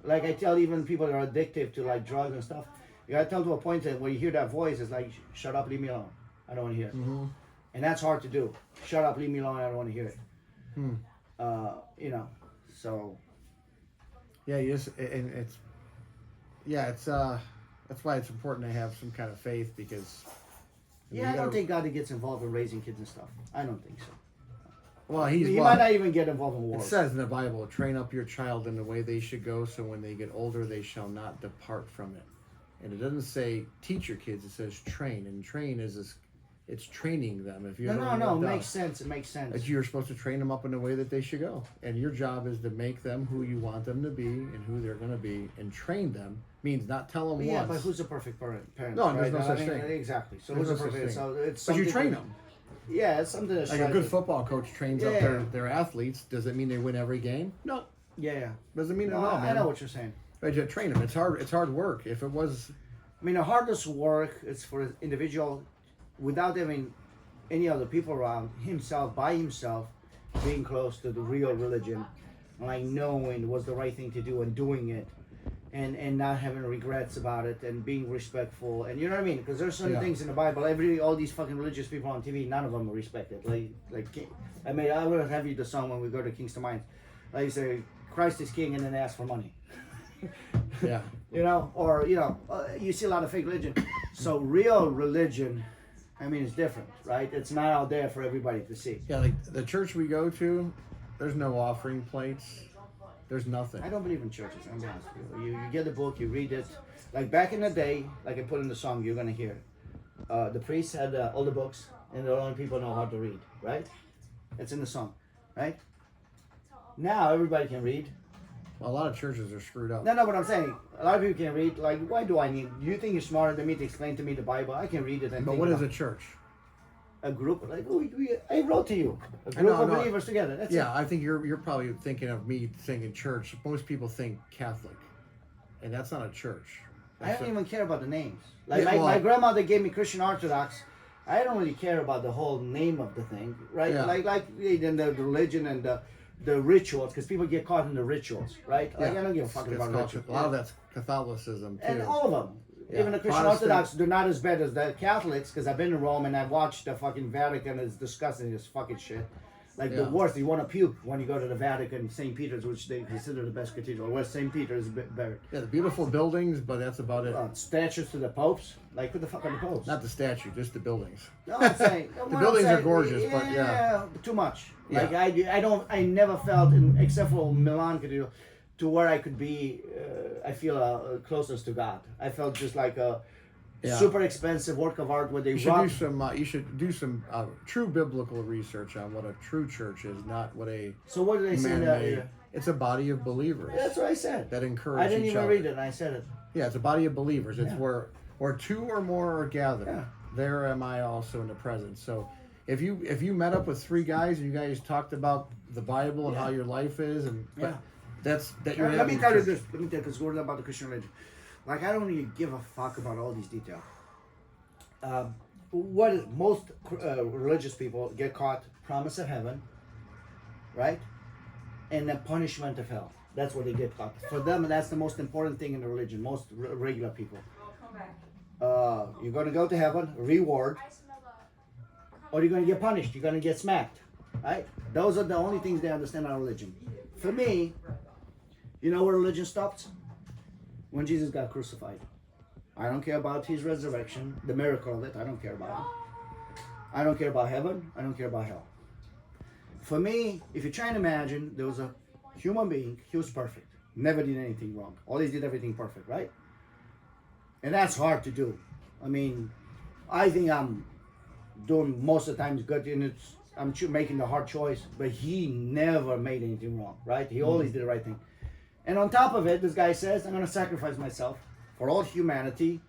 Speaker 2: like I tell even people that are addictive to like drugs and stuff, you got to tell to a point that when you hear that voice, it's like, shut up, leave me alone. I don't want to hear it.
Speaker 1: Mm-hmm.
Speaker 2: And that's hard to do. Shut up, leave me alone. I don't want to hear it.
Speaker 1: Hmm.
Speaker 2: You know, so.
Speaker 1: Yeah, you just, and it's, yeah, it's that's why it's important to have some kind of faith, because.
Speaker 2: Yeah, I don't think God gets involved in raising kids and stuff. I don't think so.
Speaker 1: Well,
Speaker 2: He might not even get involved in
Speaker 1: It
Speaker 2: wars.
Speaker 1: says in the Bible, train up your child in the way they should go, so when they get older, they shall not depart from it. And it doesn't say teach your kids; it says train, and train is this, it's training them. If you
Speaker 2: No,
Speaker 1: ever
Speaker 2: no, it
Speaker 1: looked
Speaker 2: makes
Speaker 1: up,
Speaker 2: sense. It makes sense.
Speaker 1: that you're supposed to train them up in the way that they should go, and your job is to make them who you want them to be and who they're going to be, and train them means not tell them
Speaker 2: Yeah,
Speaker 1: once.
Speaker 2: but who's a perfect parent?
Speaker 1: No, there's
Speaker 2: right?
Speaker 1: no
Speaker 2: I
Speaker 1: such
Speaker 2: mean,
Speaker 1: thing.
Speaker 2: Exactly. So
Speaker 1: There's
Speaker 2: who's a
Speaker 1: no such
Speaker 2: perfect?
Speaker 1: thing.
Speaker 2: So it's
Speaker 1: But you
Speaker 2: something
Speaker 1: train
Speaker 2: that-
Speaker 1: them.
Speaker 2: Yeah, it's something that's
Speaker 1: Like a good football coach trains up
Speaker 2: Yeah.
Speaker 1: their athletes. Does it mean they win every game? No,
Speaker 2: Yeah.
Speaker 1: doesn't mean it
Speaker 2: No,
Speaker 1: at all,
Speaker 2: I
Speaker 1: man.
Speaker 2: know what you're saying.
Speaker 1: But you train them. It's hard. It's hard work. If it was,
Speaker 2: I mean, the hardest work is for an individual, without having any other people around, himself, by himself, being close to the real religion, like knowing what's the right thing to do and doing it, and not having regrets about it, and being respectful, and you know what I mean? Because there's certain
Speaker 1: Yeah.
Speaker 2: things in the Bible, all these fucking religious people on TV, none of them are respected. I mean, I would have you the song when we go to King's to Mines. Like you say, Christ is king, and then they ask for money.
Speaker 1: yeah.
Speaker 2: You know, or you see a lot of fake religion. So real religion, I mean, it's different, right? It's not out there for everybody to see.
Speaker 1: Yeah, like the church we go to, there's no offering plates. There's nothing.
Speaker 2: I don't believe in churches. I'm be honest with you. You get the book, you read it. Like back in the day, like I put in the song, you're gonna hear. The priests had all the books, and the only people know how to read, right? It's in the song, right? Now everybody can read.
Speaker 1: Well, a lot of churches are screwed up.
Speaker 2: No, what I'm saying, a lot of people can read. Like, why do I need? You think you're smarter than me to explain to me the Bible? I can read it and
Speaker 1: But
Speaker 2: think
Speaker 1: what is
Speaker 2: about
Speaker 1: a church?
Speaker 2: a group like I wrote to you a
Speaker 1: I
Speaker 2: group
Speaker 1: know,
Speaker 2: of
Speaker 1: I know.
Speaker 2: believers together. That's
Speaker 1: Yeah, I think you're probably thinking of me thinking church. Most people think Catholic, and that's not a church.
Speaker 2: I
Speaker 1: That's
Speaker 2: don't
Speaker 1: a-
Speaker 2: even care about the names. Like
Speaker 1: Yeah,
Speaker 2: my
Speaker 1: well-
Speaker 2: grandmother gave me Christian Orthodox. I don't really care about the whole name of the thing, right?
Speaker 1: Yeah.
Speaker 2: Like then the religion and the rituals, because people get caught in the rituals, right? Like
Speaker 1: Yeah.
Speaker 2: I don't give a fuck
Speaker 1: It's
Speaker 2: about
Speaker 1: called-
Speaker 2: rituals.
Speaker 1: a lot of that's Catholicism too.
Speaker 2: And all of them.
Speaker 1: Yeah.
Speaker 2: Even the Christian
Speaker 1: Protestant-
Speaker 2: Orthodox, they're not as bad as the Catholics, because I've been in Rome and I've watched the fucking Vatican. It's disgusting, this fucking shit. Like the
Speaker 1: Yeah.
Speaker 2: worst, you want to puke when you go to the Vatican, St. Peter's, which they consider the best cathedral. Where St. Peter is buried.
Speaker 1: Yeah, the beautiful buildings, but that's about it.
Speaker 2: Statues to the popes. Like, who the fuck are the popes?
Speaker 1: Not the statue, just the buildings.
Speaker 2: No, I'm saying
Speaker 1: The buildings are gorgeous, but yeah.
Speaker 2: too much.
Speaker 1: Yeah.
Speaker 2: Like I never felt, except for Milan Cathedral, to where I could be. I feel closest to God. I felt just like a
Speaker 1: Yeah.
Speaker 2: super expensive work of art where they
Speaker 1: You should
Speaker 2: rob.
Speaker 1: do some. You should do some true biblical research on what a true church is, not what a
Speaker 2: So what did they say?
Speaker 1: man-made. It's a body of believers
Speaker 2: That's what I said.
Speaker 1: that encourage
Speaker 2: I didn't
Speaker 1: each
Speaker 2: even
Speaker 1: other.
Speaker 2: read it, and I said it.
Speaker 1: Yeah, it's a body of believers. It's
Speaker 2: Yeah.
Speaker 1: where two or more are gathered.
Speaker 2: Yeah.
Speaker 1: There am I also in the presence. So if you met up with three guys and you guys talked about the Bible and
Speaker 2: Yeah.
Speaker 1: how your life is, and
Speaker 2: Yeah.
Speaker 1: that you're
Speaker 2: Let me
Speaker 1: having
Speaker 2: tell you
Speaker 1: church.
Speaker 2: this. Let me tell you, because we're about the Christian religion. Like, I don't even give a fuck about all these details. Most religious people get caught, promise of heaven, right? And the punishment of hell. That's where they get caught. For them, that's the most important thing in the religion. Most regular people. You're going to go to heaven, reward, or you're going to get punished. You're going to get smacked, right? Those are the only things they understand about religion. For me, you know where religion stops? When Jesus got crucified. I don't care about his resurrection, the miracle of it. I don't care about it. I don't care about heaven. I don't care about hell. For me, if you're trying to imagine, there was a human being. He was perfect. Never did anything wrong. Always did everything perfect, right? And that's hard to do. I mean, I think I'm doing most of the times good, and I'm making the hard choice. But he never made anything wrong, right? He always did the right thing. And on top of it, this guy says, I'm going to sacrifice myself for all humanity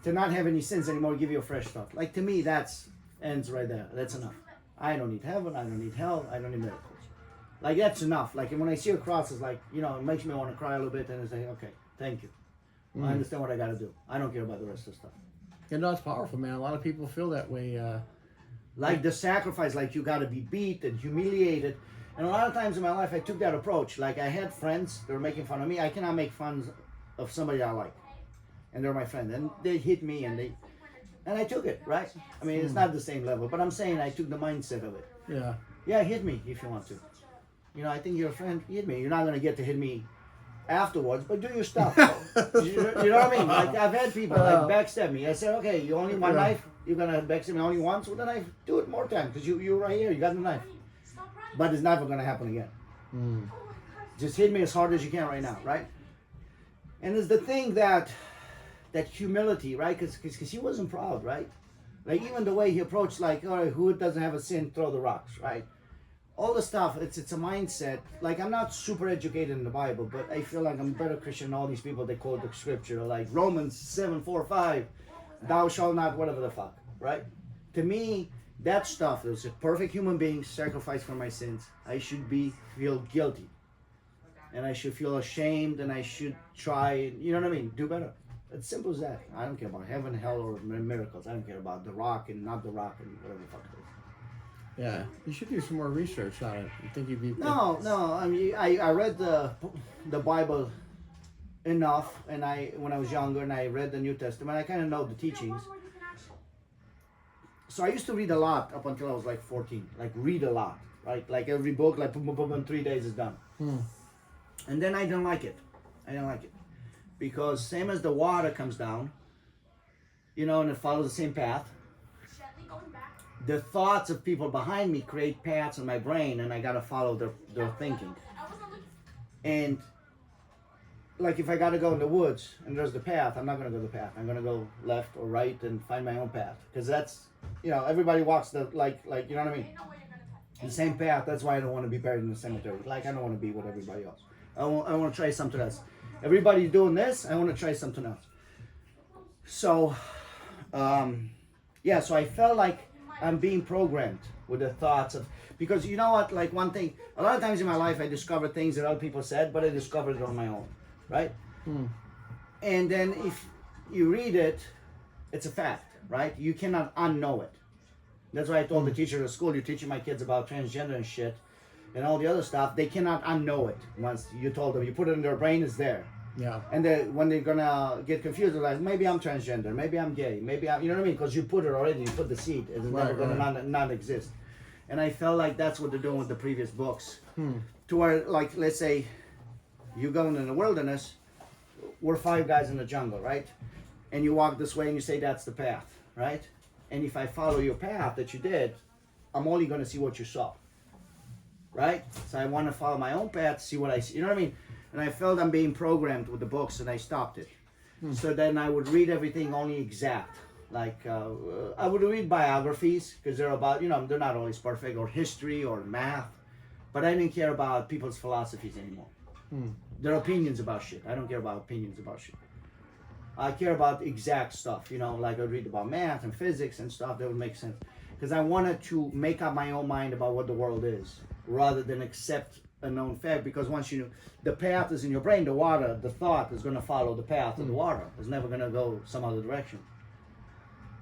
Speaker 2: to not have any sins anymore, give you a fresh start. Like, to me, that's ends right there. That's enough. I don't need heaven. I don't need hell. I don't need miracles. Like, that's enough. Like, when I see a cross, it's like, you know, it makes me want to cry a little bit, and it's like, okay, thank you. I understand what I got to do. I don't care about the rest of the stuff.
Speaker 1: You know, it's powerful, man. A lot of people feel that way.
Speaker 2: Like the sacrifice, like you got to be beat and humiliated. And a lot of times in my life, I took that approach. Like, I had friends that were making fun of me. I cannot make fun of somebody I like. And they're my friend. And they hit me, and I took it, right? I mean, it's not the same level. But I'm saying I took the mindset of it.
Speaker 1: Yeah.
Speaker 2: Yeah, hit me if you want to. You know, I think you're a friend. Hit me. You're not going to get to hit me afterwards, but do your stuff. you know what I mean? Like, I've had people like backstab me. I said, okay, you only want knife? You're going to backstab me only once with the knife? Do it more times, because you're right here. You got the knife. But it's never going to happen again. Just hit me as hard as you can right now, right? And it's the thing that humility, right? Because he wasn't proud, right? Like, even the way he approached, like, all right, who doesn't have a sin, throw the rocks, right? All the stuff, it's a mindset. Like, I'm not super educated in the Bible, but I feel like I'm a better Christian than all these people that quote the scripture, like Romans 7:4-5, thou shalt not, whatever the fuck, right? To me, that stuff, there's a perfect human being sacrificed for my sins. I should feel guilty. And I should feel ashamed, and I should try, you know what I mean? Do better. It's simple as that. I don't care about heaven, hell, or miracles. I don't care about the rock and not the rock and whatever the fuck it is.
Speaker 1: Yeah. You should do some more research on it. You think you'd be...
Speaker 2: No. I mean, I read the Bible enough, and when I was younger, and I read the New Testament, I kind of know the teachings. So I used to read a lot up until I was like 14. Like, read a lot, right? Like, every book, like, boom, boom, boom, in 3 days is done. And then I didn't like it. Because same as the water comes down, you know, and it follows the same path, the thoughts of people behind me create paths in my brain, and I gotta follow their thinking. And like, if I gotta go in the woods and there's the path, I'm not gonna go the path. I'm gonna go left or right and find my own path, because that's, you know, everybody walks the like you know what I mean. The same path. That's why I don't want to be buried in the cemetery. Like, I don't want to be with everybody else. I want to try something else. Everybody's doing this. I want to try something else. So, yeah. So I felt like I'm being programmed with the thoughts of, because you know what? Like, one thing, a lot of times in my life, I discover things that other people said, but I discovered it on my own, right? And then if you read it, it's a fact, right? You cannot unknow it. That's why I told the teacher at school, you're teaching my kids about transgender and shit and all the other stuff. They cannot unknow it. Once you told them, you put it in their brain, it's there.
Speaker 1: Yeah.
Speaker 2: And when they're gonna get confused, they're like, maybe I'm transgender, maybe I'm gay, maybe I'm, you know what I mean? Because you put it already, you put the seed. It's never gonna not exist. And I felt like that's what they're doing with the previous books. To where, like, let's say you go in the wilderness, we're 5 guys in the jungle, right? And you walk this way and you say that's the path, right? And if I follow your path that you did, I'm only going to see what you saw, right? So I want to follow my own path, see what I see. You know what I mean? And I felt I'm being programmed with the books, and I stopped it. So then I would read everything only exact. Like, I would read biographies, because they're about, you know, they're not always perfect, or history or math. But I didn't care about people's philosophies anymore. Their opinions about shit. I don't care about opinions about shit. I care about exact stuff, you know, like I read about math and physics and stuff that would make sense. Because I wanted to make up my own mind about what the world is, rather than accept a known fact. Because once you know, the path is in your brain, the water, the thought is going to follow the path of the water. It's never going to go some other direction.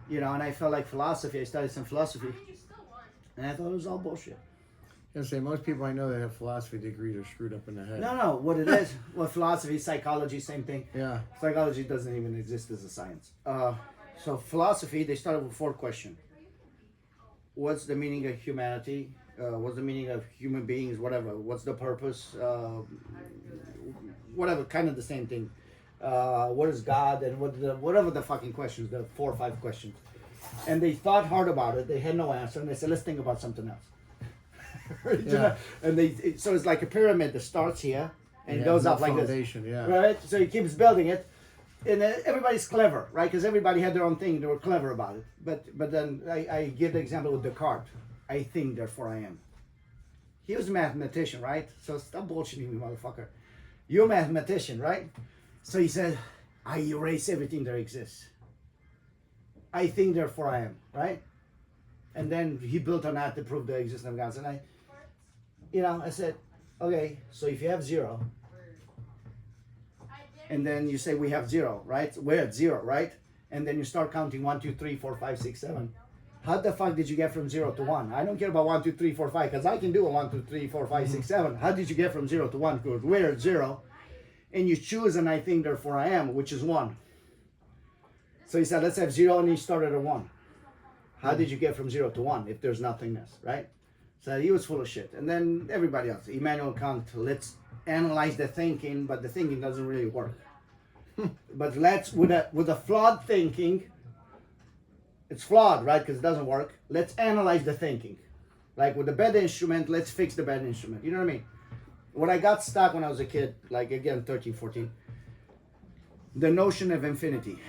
Speaker 2: You know, and I felt like philosophy, I studied some philosophy, and I thought it was all bullshit.
Speaker 1: I say most people I know that have philosophy degrees are screwed up in the head.
Speaker 2: No, what it is, well, philosophy, psychology, same thing.
Speaker 1: Yeah.
Speaker 2: Psychology doesn't even exist as a science. So philosophy, they started with 4 questions. What's the meaning of humanity? What's the meaning of human beings? Whatever. What's the purpose? Whatever, kind of the same thing. What is God? And whatever the fucking questions, the 4 or 5 questions. And they thought hard about it. They had no answer. And they said, let's think about something else.
Speaker 1: Yeah.
Speaker 2: And so it's like a pyramid that starts here and goes up like this.
Speaker 1: Yeah.
Speaker 2: Right? So he keeps building it. And everybody's clever, right? Because everybody had their own thing. They were clever about it. But then I give the example with Descartes. I think, therefore I am. He was a mathematician, right? So stop bullshitting me, motherfucker. You're a mathematician, right? So he said, I erase everything that exists. I think, therefore I am, right? And then he built on that to prove the existence of God. And I said, okay, so if you have 0, and then you say we have 0, right? We're at 0, right? And then you start counting 1, 2, 3, 4, 5, 6, 7. How the fuck did you get from 0 to 1? I don't care about 1, 2, 3, 4, 5, because I can do a 1, 2, 3, 4, 5, 6, 7. How did you get from 0 to 1? Because we're at 0, and you choose an I think, therefore I am, which is 1. So he said, let's have 0, and he started at 1. How did you get from 0 to 1 if there's nothingness, right? So he was full of shit. And then everybody else, Immanuel Kant, let's analyze the thinking, but the thinking doesn't really work. But let's, with a flawed thinking, it's flawed, right? Because it doesn't work. Let's analyze the thinking. Like with the bad instrument, let's fix the bad instrument. You know what I mean? What I got stuck when I was a kid, like again, 13, 14, the notion of infinity.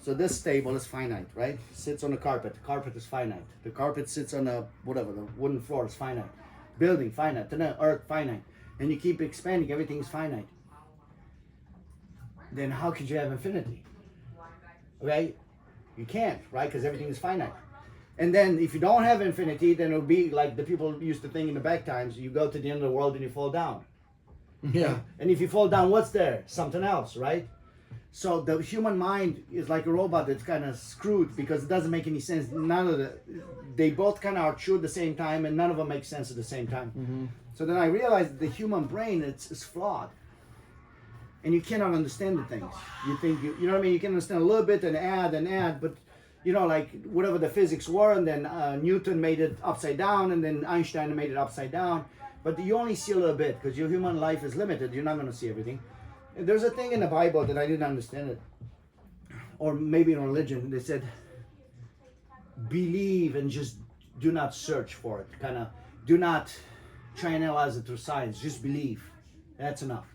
Speaker 2: So this table is finite, right? Sits on the carpet. The carpet is finite. The carpet sits on the wooden floor is finite. Building, finite. Then the earth, finite. And you keep expanding, everything's finite. Then how could you have infinity? Okay? You can't, right? Because everything is finite. And then if you don't have infinity, then it'll be like the people used to think in the back times, you go to the end of the world and you fall down.
Speaker 1: Yeah.
Speaker 2: And if you fall down, what's there? Something else, right? So the human mind is like a robot that's kind of screwed because it doesn't make any sense. They both kind of are true at the same time, and none of them make sense at the same time.
Speaker 1: Mm-hmm.
Speaker 2: So then I realized that the human brain is flawed, and you cannot understand the things. You think you know what I mean. You can understand a little bit and add, but like whatever the physics were, and then Newton made it upside down, and then Einstein made it upside down. But you only see a little bit because your human life is limited. You're not going to see everything. There's a thing in the Bible that I didn't understand it, or maybe in religion. They said, believe and just do not search for it. Kind of do not try and analyze it through science. Just believe. That's enough.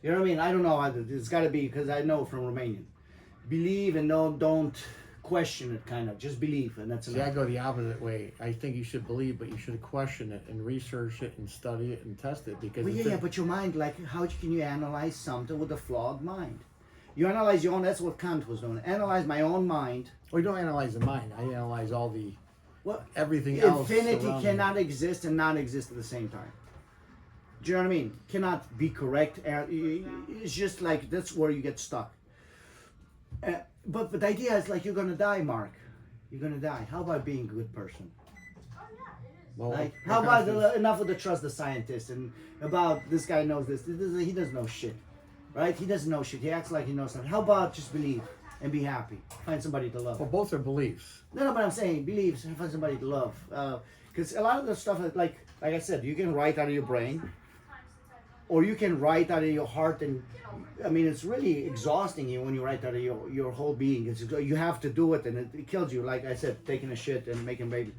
Speaker 2: You know what I mean? I don't know. It's got to be because I know from Romanian. Believe and don't question it. Kind of just believe, and that's enough.
Speaker 1: See, I go the opposite way. I think you should believe, but you should question it and research it and study it and test it because.
Speaker 2: Well, but your mind, like, how can you analyze something with a flawed mind? You analyze your own. That's what Kant was doing. Analyze my own mind.
Speaker 1: Well, you don't analyze the mind. I analyze all the everything
Speaker 2: else.
Speaker 1: else.
Speaker 2: Infinity cannot exist and not exist at the same time. Do you know what I mean? Cannot be correct. It's just like that's where you get stuck. But the idea is like you're gonna die, Mark. You're gonna die. How about being a good person?
Speaker 1: Well,
Speaker 2: like, how about enough of the trust the scientist and about this guy knows this. He doesn't know shit, right? He doesn't know shit. He acts like he knows something. How about just believe and be happy? Find somebody to love.
Speaker 1: Well, both are beliefs.
Speaker 2: No, but I'm saying believe and find somebody to love. Because a lot of the stuff, like I said, you can write out of your brain, or you can write out of your heart, and I mean it's really exhausting you when you write out of your whole being. You have to do it, and it kills you. Like I said, taking a shit and making a baby.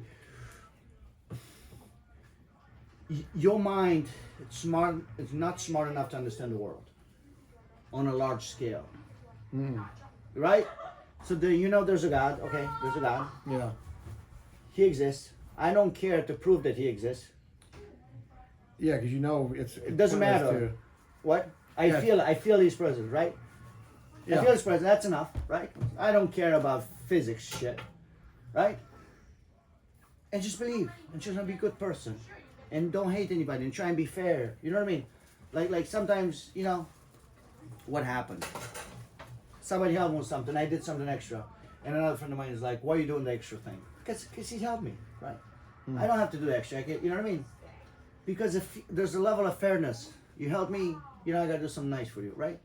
Speaker 2: Your mind, it's not smart enough to understand the world on a large scale, right? So there's a God. Okay, there's a God.
Speaker 1: Yeah.
Speaker 2: He exists. I don't care to prove that he exists.
Speaker 1: Yeah, because
Speaker 2: it doesn't matter. What? I feel he's present, right? Yeah. I feel he's present. That's enough, right? I don't care about physics shit, right? And just believe and just be a good person, and don't hate anybody and try and be fair. You know what I mean? Like sometimes what happened? Somebody helped me with something. I did something extra, and another friend of mine is like, "Why are you doing the extra thing?" Because he helped me, right? I don't have to do the extra. You know what I mean? Because if there's a level of fairness, you help me, I gotta do something nice for you, right?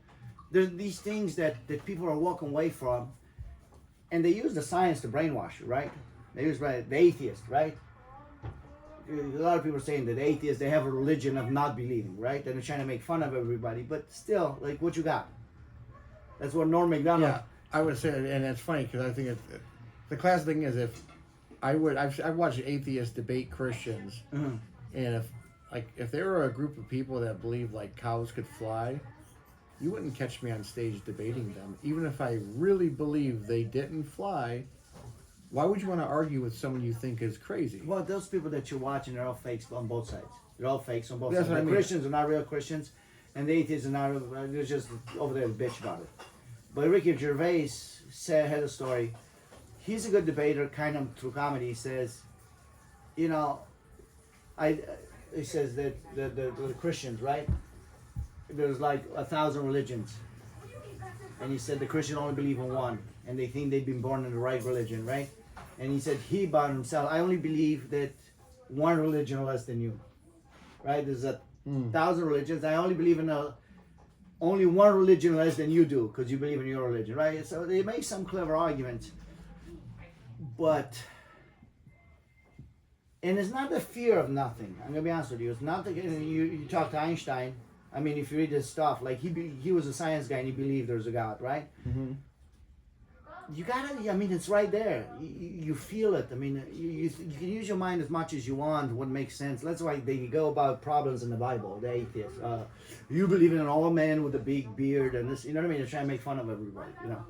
Speaker 2: There's these things that people are walking away from, and they use the science to brainwash you, right? They use the atheist, right? A lot of people are saying that atheists, they have a religion of not believing, right? And they're trying to make fun of everybody, but still, like, what you got? That's what Norm Macdonald.
Speaker 1: Yeah, I would say, and it's funny because I think the classic thing is I've watched atheists debate Christians, and if there were a group of people that believed like cows could fly, you wouldn't catch me on stage debating them. Even if I really believe they didn't fly, why would you want to argue with someone you think is crazy?
Speaker 2: Well, those people that you're watching are all fakes on both sides. They're all fakes on both
Speaker 1: That's
Speaker 2: sides.
Speaker 1: what I mean.
Speaker 2: Christians are not real Christians, and the atheists are not. They're just over there to bitch about it. But Ricky Gervais had a story. He's a good debater, kind of through comedy. He says, you know, he says that the Christians, right? There's like 1,000 religions, and he said the Christians only believe in one, and they think they've been born in the right religion, right? And he said he about himself, I only believe that one religion less than you, right? There's 1,000 religions. I only believe in only one religion less than you do, because you believe in your religion, right? So they make some clever arguments, but. And it's not the fear of nothing. I'm gonna be honest with you. It's not the you talk to Einstein. I mean, if you read his stuff, like he was a science guy and he believed there's a God, right?
Speaker 1: Mm-hmm.
Speaker 2: You gotta. I mean, it's right there. You feel it. I mean, you can use your mind as much as you want. What makes sense. That's why they go about problems in the Bible. The atheists. You believe in an old man with a big beard and this. You know what I mean? They're trying to make fun of everybody. You know.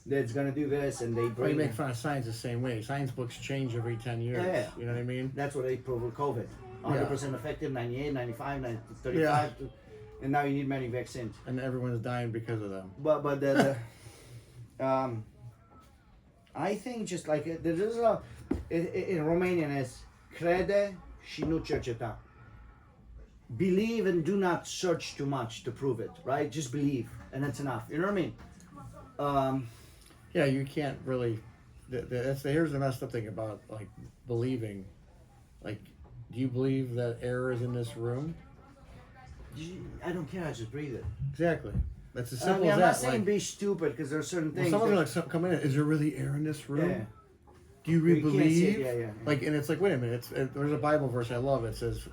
Speaker 2: That's gonna do this, and they
Speaker 1: Well,
Speaker 2: bring.
Speaker 1: you make fun of science the same way. Science books change every 10 years.
Speaker 2: Yeah.
Speaker 1: You know what I mean?
Speaker 2: That's what they proved with COVID. 100% effective, 98, 95, 35,
Speaker 1: Yeah.
Speaker 2: and now you need many vaccines.
Speaker 1: And everyone's dying because of them.
Speaker 2: But I think just like there is in Romanian is crede și nu cerceta. Believe and do not search too much to prove it, right? Just believe, and that's enough. You know what I mean?
Speaker 1: Yeah, you can't really. Here's the messed up thing about like believing. Like, do you believe that air is in this room?
Speaker 2: I don't care. I just breathe it.
Speaker 1: Exactly. That's as simple
Speaker 2: I'm
Speaker 1: as
Speaker 2: not
Speaker 1: that.
Speaker 2: saying
Speaker 1: Like,
Speaker 2: be stupid because there are certain things.
Speaker 1: someone's gonna come in. Is there really air in this room?
Speaker 2: Yeah.
Speaker 1: Do you
Speaker 2: You can't see it,
Speaker 1: believe?
Speaker 2: yeah.
Speaker 1: Like, and it's like, wait a minute. There's a Bible verse I love. It says,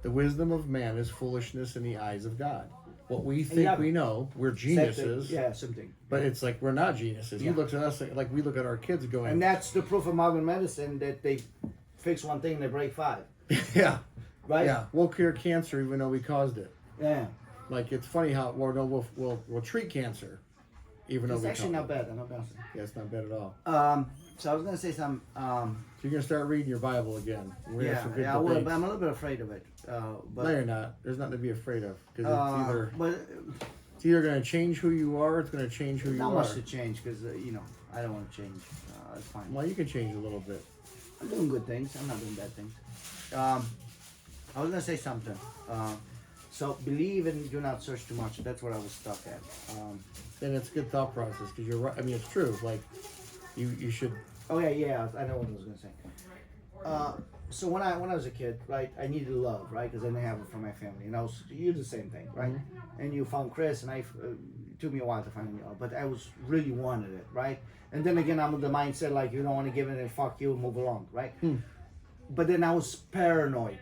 Speaker 1: "The wisdom of man is foolishness in the eyes of God." What we think
Speaker 2: Yeah.
Speaker 1: we know, we're geniuses.
Speaker 2: Something.
Speaker 1: But it's like we're not geniuses. You
Speaker 2: Yeah.
Speaker 1: look at us like we look at our kids going.
Speaker 2: And that's the proof of modern medicine that they fix one thing and they break five.
Speaker 1: Yeah.
Speaker 2: Right?
Speaker 1: Yeah. We'll cure cancer even though we caused it.
Speaker 2: Yeah.
Speaker 1: Like it's funny how we'll treat cancer, even though
Speaker 2: It's
Speaker 1: we
Speaker 2: actually
Speaker 1: caused
Speaker 2: not bad. I'm not bad.
Speaker 1: it. Yeah, it's not bad at all.
Speaker 2: So I was gonna say some.
Speaker 1: So you're gonna start reading your Bible again. We're gonna have some good
Speaker 2: I will,
Speaker 1: debates.
Speaker 2: but I'm a little bit afraid of it. But
Speaker 1: No, you're not. There's nothing to be afraid of because it's
Speaker 2: but
Speaker 1: it's either gonna change who you are, or it's gonna change who you
Speaker 2: not
Speaker 1: are.
Speaker 2: much to change because I don't want to change. It's fine.
Speaker 1: Well, you can change a little bit.
Speaker 2: I'm doing good things. I'm not doing bad things. I was gonna say something. So believe and do not search too much. That's what I was stuck at.
Speaker 1: And it's a good thought process because you're right. I mean, it's true. Like you should.
Speaker 2: Oh yeah. I know what I was gonna say. So when I was a kid, right, I needed love, right, because I didn't have it from my family, and you the same thing, right?
Speaker 1: Mm-hmm.
Speaker 2: And you found Chris, and it took me a while to find you, but I was really wanted it, right? And then again, I'm of the mindset like you don't want to give it, and fuck you, move along, right? But then I was paranoid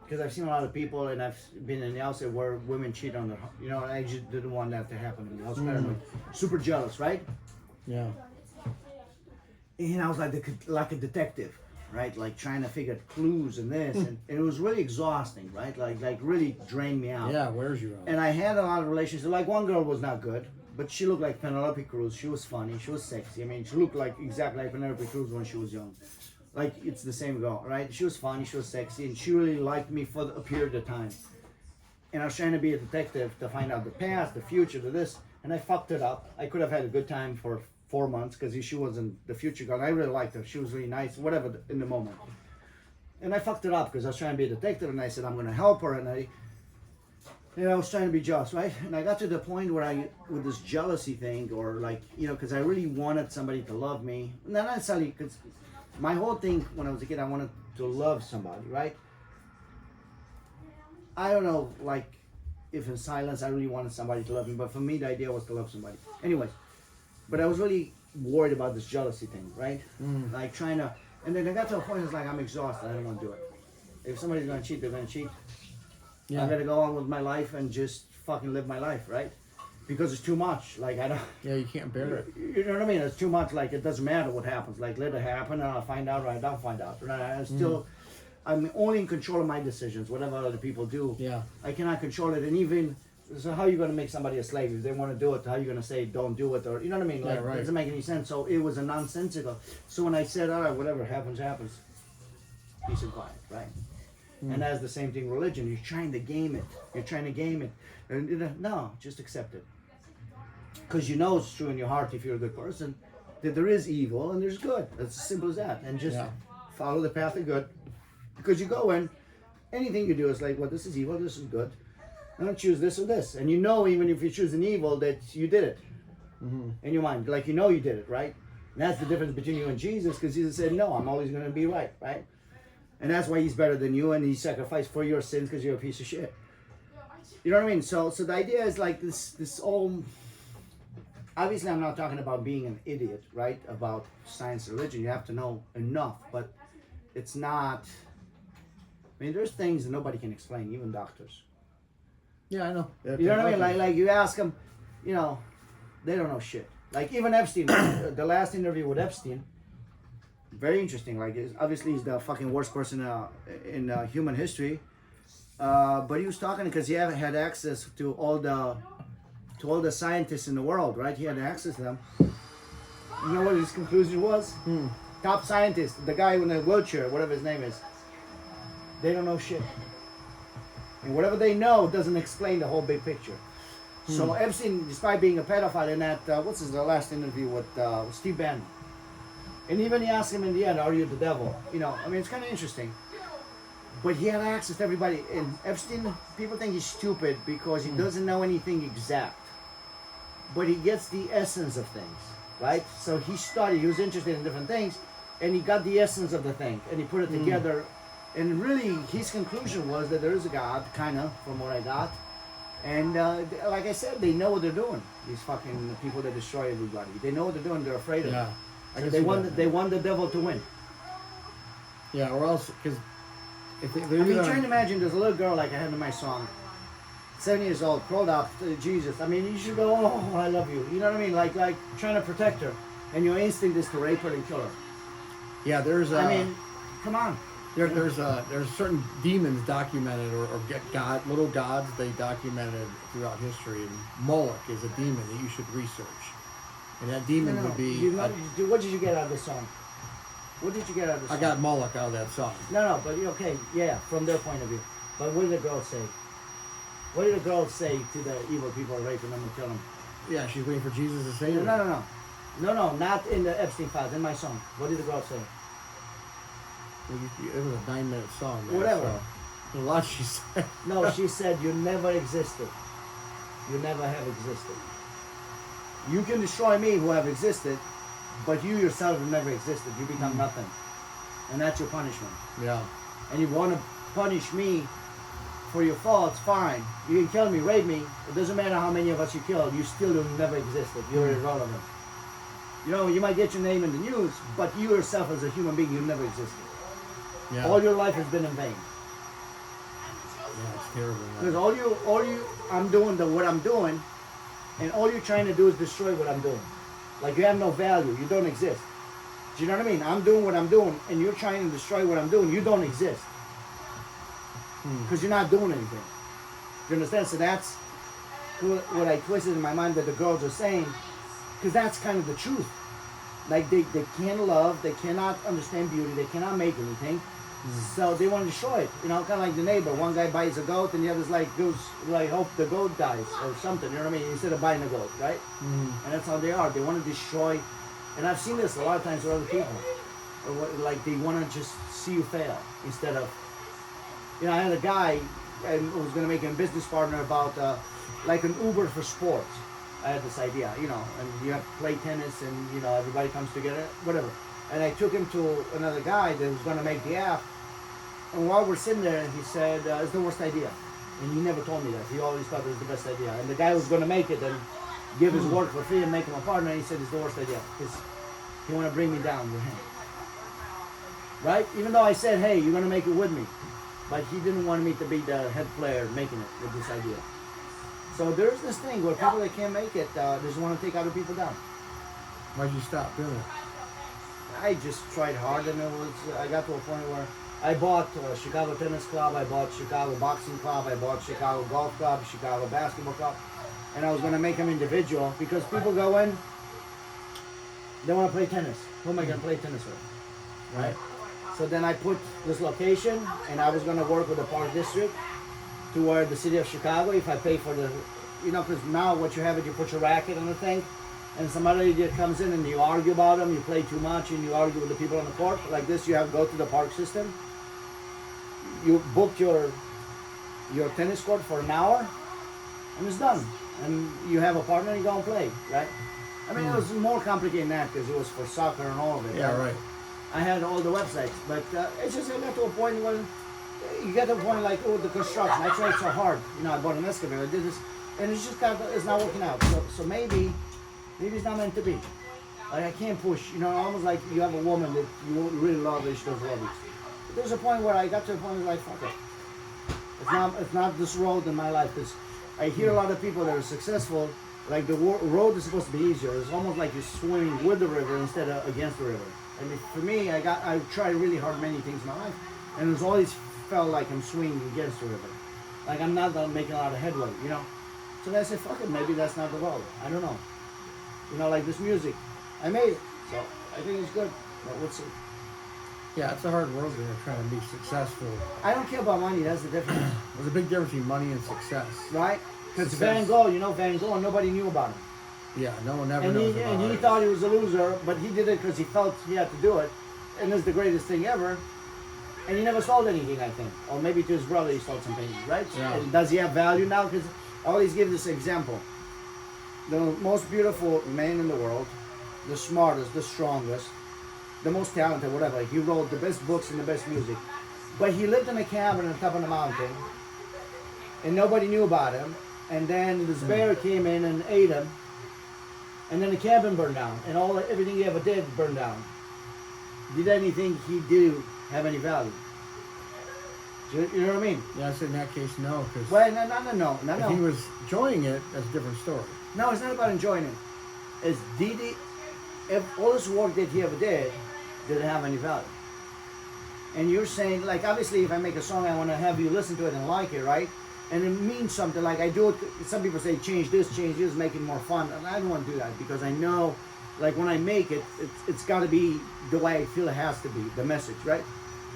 Speaker 2: because I've seen a lot of people, and I've been in the outside where women cheat on their, and I just didn't want that to happen to me. I was paranoid, super jealous, right?
Speaker 1: Yeah.
Speaker 2: And I was like a detective, right? Like trying to figure out clues and this, and it was really exhausting, right? Like really drained me out.
Speaker 1: Yeah. Where's your?
Speaker 2: And I had a lot of relationships. Like one girl was not good, but she looked like Penelope Cruz. She was funny. She was sexy. I mean, she looked like exactly like Penelope Cruz when she was young. Like it's the same girl, right? She was funny. She was sexy, and she really liked me for a period of time. And I was trying to be a detective to find out the past, the future, the this, and I fucked it up. I could have had a good time for 4 months because she wasn't the future girl. I really liked her. She was really nice, whatever in the moment. And I fucked it up because I was trying to be a detective, and I said I'm going to help her, and I was trying to be jealous, right? And I got to the point where with this jealousy thing, or like, because I really wanted somebody to love me. Not necessarily, because my whole thing when I was a kid, I wanted to love somebody, right? I don't know, like, if in silence I really wanted somebody to love me, but for me, the idea was to love somebody. Anyways, but I was really worried about this jealousy thing, right? Like trying to, and then I got to a point, it's like, I'm exhausted, I don't want to do it. If somebody's going to cheat, they're going to cheat.
Speaker 1: Yeah.
Speaker 2: I'm going to go on with my life and just fucking live my life, right? Because it's too much. Like, I don't.
Speaker 1: Yeah, you can't bear it.
Speaker 2: You know what I mean? It's too much. Like, it doesn't matter what happens. Like, let it happen, and I'll find out, or I don't find out. Right? I'm only in control of my decisions. Whatever other people do,
Speaker 1: Yeah.
Speaker 2: I cannot control it. And even so, how are you going to make somebody a slave if they want to do it? How are you going to say don't do it? Or you know what I mean? Like,
Speaker 1: Yeah, right.
Speaker 2: It doesn't make any sense. So it was a nonsensical. So when I said, all right, whatever happens, happens. Peace and quiet, right? And that's the same thing. Religion. You're trying to game it. You're trying to game it. And no, just accept it. Because you know it's true in your heart if you're a good person that there is evil and there's good. It's as simple as that. And just follow the path of good. Because you go in, anything you do is like, well, this is evil, this is good. I don't choose this or this. And you know, even if you choose an evil, that you did it in your mind. Like, you know you did it, right? And that's the difference between you and Jesus, because Jesus said, no, I'm always going to be right? And that's why he's better than you, and he sacrificed for your sins because you're a piece of shit. You know what I mean? So the idea is like this all... Obviously, I'm not talking about being an idiot, right? About science and religion. You have to know enough, but it's not... I mean, there's things that nobody can explain, even doctors.
Speaker 1: Yeah, I know.
Speaker 2: You know what I mean? Like you ask them, you know, they don't know shit. Like even Epstein, the last interview with Epstein, very interesting. Like obviously he's the fucking worst person in human history. But he was talking because he had access to all the scientists in the world, right? He had access to them. You know what his conclusion was? Top scientist, the guy in the wheelchair, whatever his name is, they don't know shit. And whatever they know doesn't explain the whole big picture. So Epstein, despite being a pedophile, in that the last interview with Steve Bannon, and even he asked him in the end, "Are you the devil?" You know, I mean, it's kind of interesting. But he had access to everybody. And Epstein, people think he's stupid because he doesn't know anything exact, but he gets the essence of things, right? So he studied. He was interested in different things, and he got the essence of the thing, and he put it together. And really, his conclusion was that there is a God, kind of, from what I got. And like I said, they know what they're doing. These fucking people that destroy everybody. They know what they're doing. They're afraid of it. So they want the devil to win.
Speaker 1: Yeah, or else, because if they...
Speaker 2: I mean, try and imagine there's a little girl like I had in my song. 7 years old, crawled up to Jesus. I mean, you should go, oh, I love you. You know what I mean? Like trying to protect her. And your instinct is to rape her and kill her.
Speaker 1: Yeah, there's...
Speaker 2: I mean, come on.
Speaker 1: There's certain demons documented or little gods they documented throughout history, and Moloch is a demon that you should research, and that demon would be.
Speaker 2: What did you get out of this song? What did you get out of this song?
Speaker 1: I got Moloch out of that song.
Speaker 2: No, but okay, yeah, from their point of view. But what did the girl say? What did the girl say to the evil people raping them and killing them?
Speaker 1: Yeah, she's waiting for Jesus to save her.
Speaker 2: No, not in the Epstein files. In my song, what did the girl say?
Speaker 1: It was a 9-minute song. Man,
Speaker 2: whatever.
Speaker 1: So a lot she said.
Speaker 2: No, she said, you never existed. You never have existed. You can destroy me who have existed, but you yourself have never existed. You become nothing. And that's your punishment.
Speaker 1: Yeah.
Speaker 2: And you want to punish me for your faults, fine. You can kill me, rape me. It doesn't matter how many of us you killed. You still never existed. You're irrelevant. You know, you might get your name in the news, but you yourself as a human being, you never existed.
Speaker 1: Yeah.
Speaker 2: All your life has been in vain.
Speaker 1: Yeah, it's terrible.
Speaker 2: Because I'm doing what I'm doing, and all you're trying to do is destroy what I'm doing. Like you have no value. You don't exist. Do you know what I mean? I'm doing what I'm doing, and you're trying to destroy what I'm doing. You don't exist. Because you're not doing anything. Do you understand? So that's what I twisted in my mind that the girls are saying, because that's kind of the truth. Like they can't love, they cannot understand beauty, they cannot make anything. So they want to destroy it. You know, kind of like the neighbor. One guy buys a goat and the other's like, hope the goat dies or something. You know what I mean? Instead of buying a goat, right? And that's how they are. They want to destroy. And I've seen this a lot of times with other people. Or like they want to just see you fail instead of. You know, I had a guy who was going to make him a business partner about like an Uber for sports. I had this idea, you know, and you have to play tennis and, you know, everybody comes together, whatever. And I took him to another guy that was going to make the app. And while we're sitting there, he said, it's the worst idea. And he never told me that. He always thought it was the best idea. And the guy was going to make it and give his work for free and make him a partner. And he said, it's the worst idea. Because he want to bring me down with him. Right? Even though I said, hey, you're going to make it with me. But he didn't want me to be the head player making it with this idea. So there's this thing where people that can't make it, they just want to take other people down.
Speaker 1: Why'd you stop doing it?
Speaker 2: I just tried hard, and I got to a point where I bought Chicago Tennis Club, I bought Chicago Boxing Club, I bought Chicago Golf Club, Chicago Basketball Club, and I was going to make them individual because people go in, they want to play tennis. Who am I going to play tennis with? Right? So then I put this location, and I was gonna work with the Park District to where the city of Chicago, if I pay for the, because now what you have is you put your racket on the thing, and some other idiot comes in and you argue about them, you play too much, and you argue with the people on the court. Like this, you have to go to the park system. You book your tennis court for an hour, and it's done. And you have a partner, and you go and play, right? I mean, it was more complicated than that because it was for soccer and all of it.
Speaker 1: Yeah, right.
Speaker 2: I had all the websites, but it's just I got to a point where you get to a point like, oh, the construction. I tried so hard. I bought an excavator, I did this, and it's just it's not working out. So maybe it's not meant to be. Like I can't push. Almost like you have a woman that you really love and she doesn't love you. But there's a point where I got to a point where like, fuck it. It's not this road in my life. Because I hear a lot of people that are successful. Like the road is supposed to be easier. It's almost like you're swimming with the river instead of against the river. And for me, I tried really hard many things in my life, and it's always felt like I'm swinging against the river. Like I'm not making a lot of headway, So then I said, fuck it, maybe that's not the road. I don't know. Like this music, I made it, so I think it's good. But we'll see.
Speaker 1: Yeah, it's a hard world when you're trying to be successful.
Speaker 2: I don't care about money. That's the difference.
Speaker 1: There's a big difference between money and success.
Speaker 2: Right? Because Van Gogh, Van Gogh, and nobody knew about him.
Speaker 1: Yeah, no one ever
Speaker 2: and
Speaker 1: knows
Speaker 2: he,
Speaker 1: about
Speaker 2: and he
Speaker 1: it.
Speaker 2: thought he was a loser, but he did it because he felt he had to do it, and it's the greatest thing ever. And he never sold anything, I think, or maybe to his brother he sold some paintings, right?
Speaker 1: Yeah.
Speaker 2: And does he have value now? Because I always give this example: the most beautiful man in the world, the smartest, the strongest, the most talented, whatever. He wrote the best books and the best music, but he lived in a cabin on top of the mountain, and nobody knew about him. And then this bear came in and ate him. And then the cabin burned down, and everything he ever did burned down. Did anything he do have any value? You know what I mean?
Speaker 1: Yeah, so in that case, no. Cause
Speaker 2: Well,
Speaker 1: if he was enjoying it, that's a different story.
Speaker 2: No, it's not about enjoying it. It's if all this work that he ever did didn't have any value. And you're saying, like, obviously, if I make a song, I want to have you listen to it and like it, right? And it means something. Like I do it. Some people say change this, make it more fun. And I don't want to do that because I know, like when I make it, it's got to be the way I feel it has to be, the message, right?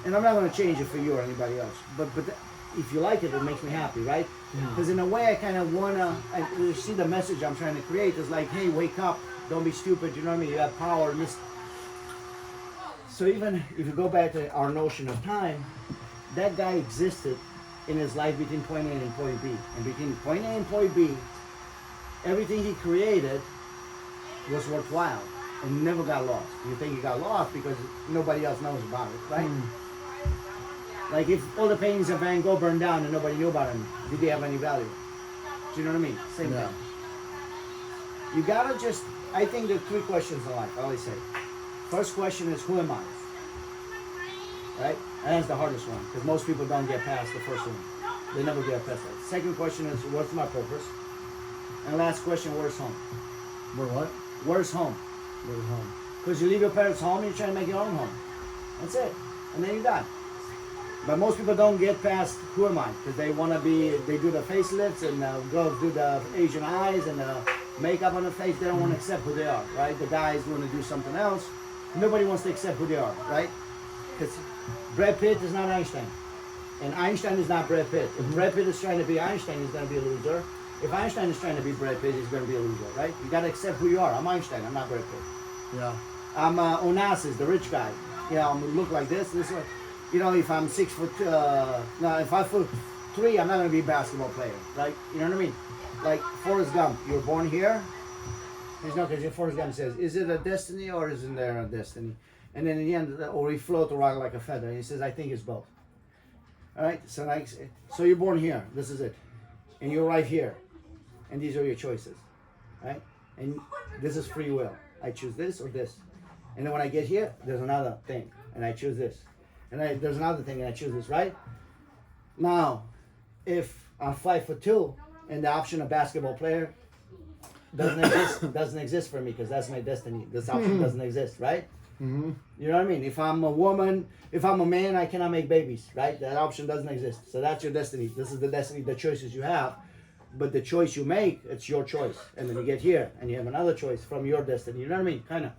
Speaker 2: And I'm not going to change it for you or anybody else. But if you like it, it makes me happy, right? Because in a way, I kind of wanna see the message I'm trying to create is like, hey, wake up, don't be stupid. You know what I mean? You have power. And this. So even if you go back to our notion of time, that guy existed in his life between point A and point B. And between point A and point B, everything he created was worthwhile and never got lost. You think he got lost because nobody else knows about it, right? Like if all the paintings of Van Gogh burned down and nobody knew about him, did they have any value? Do you know what I mean? Same thing. You gotta just, I think there are three questions in life, I always say. First question is, who am I? Right? And that's the hardest one, because most people don't get past the first one. They never get past that. Second question is, what's my purpose? And last question, where's home?
Speaker 1: Where what?
Speaker 2: Where's home?
Speaker 1: Where's home?
Speaker 2: Because you leave your parents' home and you're trying to make your own home. That's it. And then you're done. But most people don't get past who am I? Because they want to be, they do the facelifts and girls do the Asian eyes and the makeup on the face. They don't want to accept who they are, right? The guys want to do something else. Nobody wants to accept who they are, right? Because Brad Pitt is not Einstein. And Einstein is not Brad Pitt. If Brad Pitt is trying to be Einstein, he's going to be a loser. If Einstein is trying to be Brad Pitt, he's going to be a loser, right? You got to accept who you are. I'm Einstein. I'm not Brad Pitt.
Speaker 1: Yeah.
Speaker 2: I'm Onassis, the rich guy. You know, I'm gonna look like this way. You know, if I'm 6 foot, no, if 5'3", I'm not gonna be a basketball player, right? You know what I mean? Like Forrest Gump, you were born here. There's no, because Forrest Gump says, "Is it a destiny or isn't there a destiny?" And then in the end, or he float around like a feather. And he says, "I think it's both." All right. So like, so you're born here. This is it, and you're right here, and these are your choices, right? And this is free will. I choose this or this. And then when I get here, there's another thing, and I choose this. And there's another thing, and I choose this, right? Now, if I'm 5'2", and the option of basketball player doesn't exist for me because that's my destiny. This option doesn't exist, right?
Speaker 1: Mm-hmm.
Speaker 2: You know what I mean? If I'm a woman, if I'm a man, I cannot make babies, right? That option doesn't exist. So that's your destiny. This is the destiny, the choices you have. But the choice you make, it's your choice. And then you get here, and you have another choice from your destiny. You know what I mean? Kind of.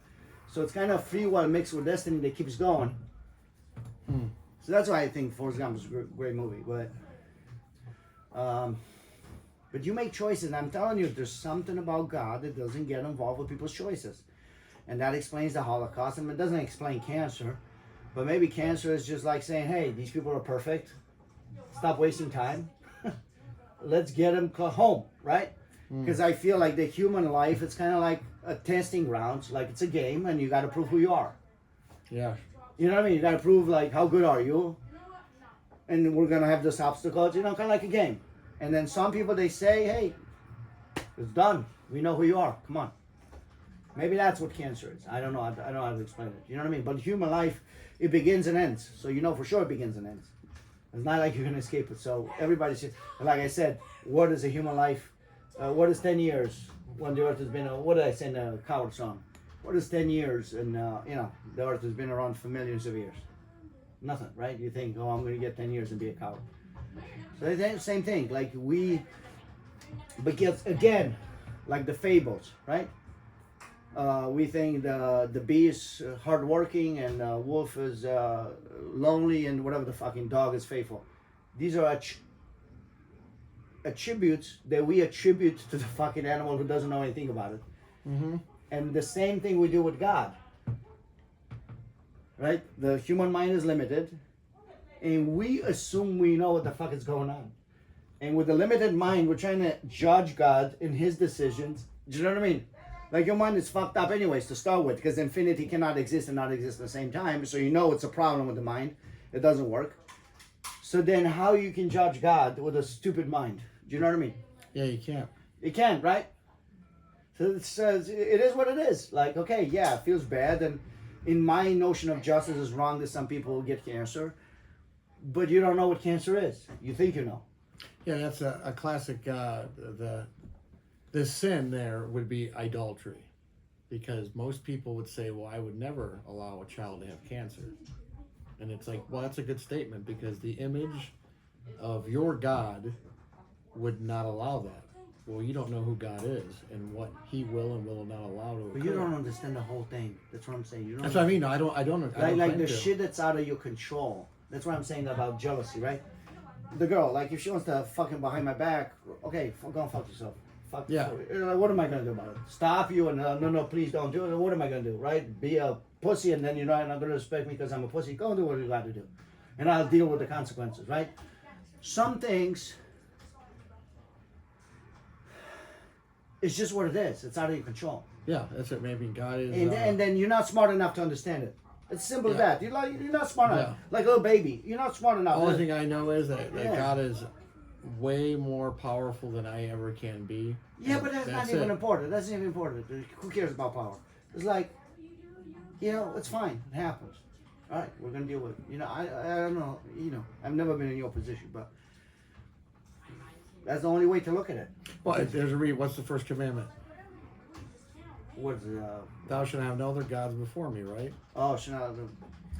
Speaker 2: So it's kind of free will mixed with destiny that keeps going. So that's why I think Forrest Gump is a great movie. But you make choices, and I'm telling you, there's something about God that doesn't get involved with people's choices. And that explains the Holocaust. And it doesn't explain cancer. But maybe cancer is just like saying, hey, these people are perfect. Stop wasting time. Let's get them home, right? Because I feel like the human life, it's kind of like a testing grounds. Like it's a game, and you got to prove who you are.
Speaker 1: Yeah.
Speaker 2: You know what I mean? You got to prove, like, how good are you? And we're going to have this obstacles, kind of like a game. And then some people, they say, hey, it's done. We know who you are. Come on. Maybe that's what cancer is. I don't know. I don't know how to explain it. You know what I mean? But human life, it begins and ends. So you know for sure it begins and ends. It's not like you're going to escape it. So everybody says, like I said, what is a human life? What is 10 years when the earth has been, what did I say in the Coward song? What is 10 years and, the earth has been around for millions of years? Nothing, right? You think, oh, I'm going to get 10 years and be a coward. So the same thing, like because again, like the fables, right? We think the bee is hardworking and the wolf is lonely and whatever the fucking dog is faithful. These are attributes that we attribute to the fucking animal who doesn't know anything about it.
Speaker 1: Mm-hmm.
Speaker 2: And the same thing we do with God. Right? The human mind is limited. And we assume we know what the fuck is going on. And with a limited mind, we're trying to judge God in his decisions. Do you know what I mean? Like your mind is fucked up anyways to start with, because infinity cannot exist and not exist at the same time. So you know it's a problem with the mind. It doesn't work. So then how you can judge God with a stupid mind? Do you know what I mean?
Speaker 1: Yeah, you can't.
Speaker 2: You can't, right? So it says it is what it is. Like, okay, yeah, it feels bad. And in my notion of justice is wrong that some people get cancer. But you don't know what cancer is. You think you know.
Speaker 1: Yeah, that's a classic. The sin there would be idolatry, because most people would say, "Well, I would never allow a child to have cancer," and it's like, well, that's a good statement, because the image of your God would not allow that. Well, you don't know who God is and what He will and will not allow to occur.
Speaker 2: But you don't understand the whole thing. That's what I'm saying. You don't.
Speaker 1: That's what I mean. I don't
Speaker 2: Like the
Speaker 1: claim to.
Speaker 2: shit that's out of your control. That's what I'm saying about jealousy, right? The girl, like, if she wants to fucking behind my back, okay, go and fuck yourself. Fuck.
Speaker 1: Yeah.
Speaker 2: Like, what am I gonna do about it? Stop you and no, please don't do it. What am I gonna do, right? Be a pussy and then you're not gonna respect me because I'm a pussy. Go and do what you got to do, and I'll deal with the consequences, right? Some things, it's just what it is. It's out of your control.
Speaker 1: Yeah, that's it. Maybe God is.
Speaker 2: And then you're not smart enough to understand it. It's simple as that. You're not smart enough. Like a little baby. You're not smart enough.
Speaker 1: The only thing I know is that
Speaker 2: Yeah.
Speaker 1: God is way more powerful than I ever can be.
Speaker 2: Yeah, but that's not even
Speaker 1: it.
Speaker 2: important. That's not even important. Who cares about power? It's like, it's fine. It happens. All right, we're gonna deal with it. I don't know. I've never been in your position, but that's the only way to look at it.
Speaker 1: Well, there's a what's the first commandment?
Speaker 2: What's
Speaker 1: Thou shalt have no other gods before me, right?
Speaker 2: oh, Chanel.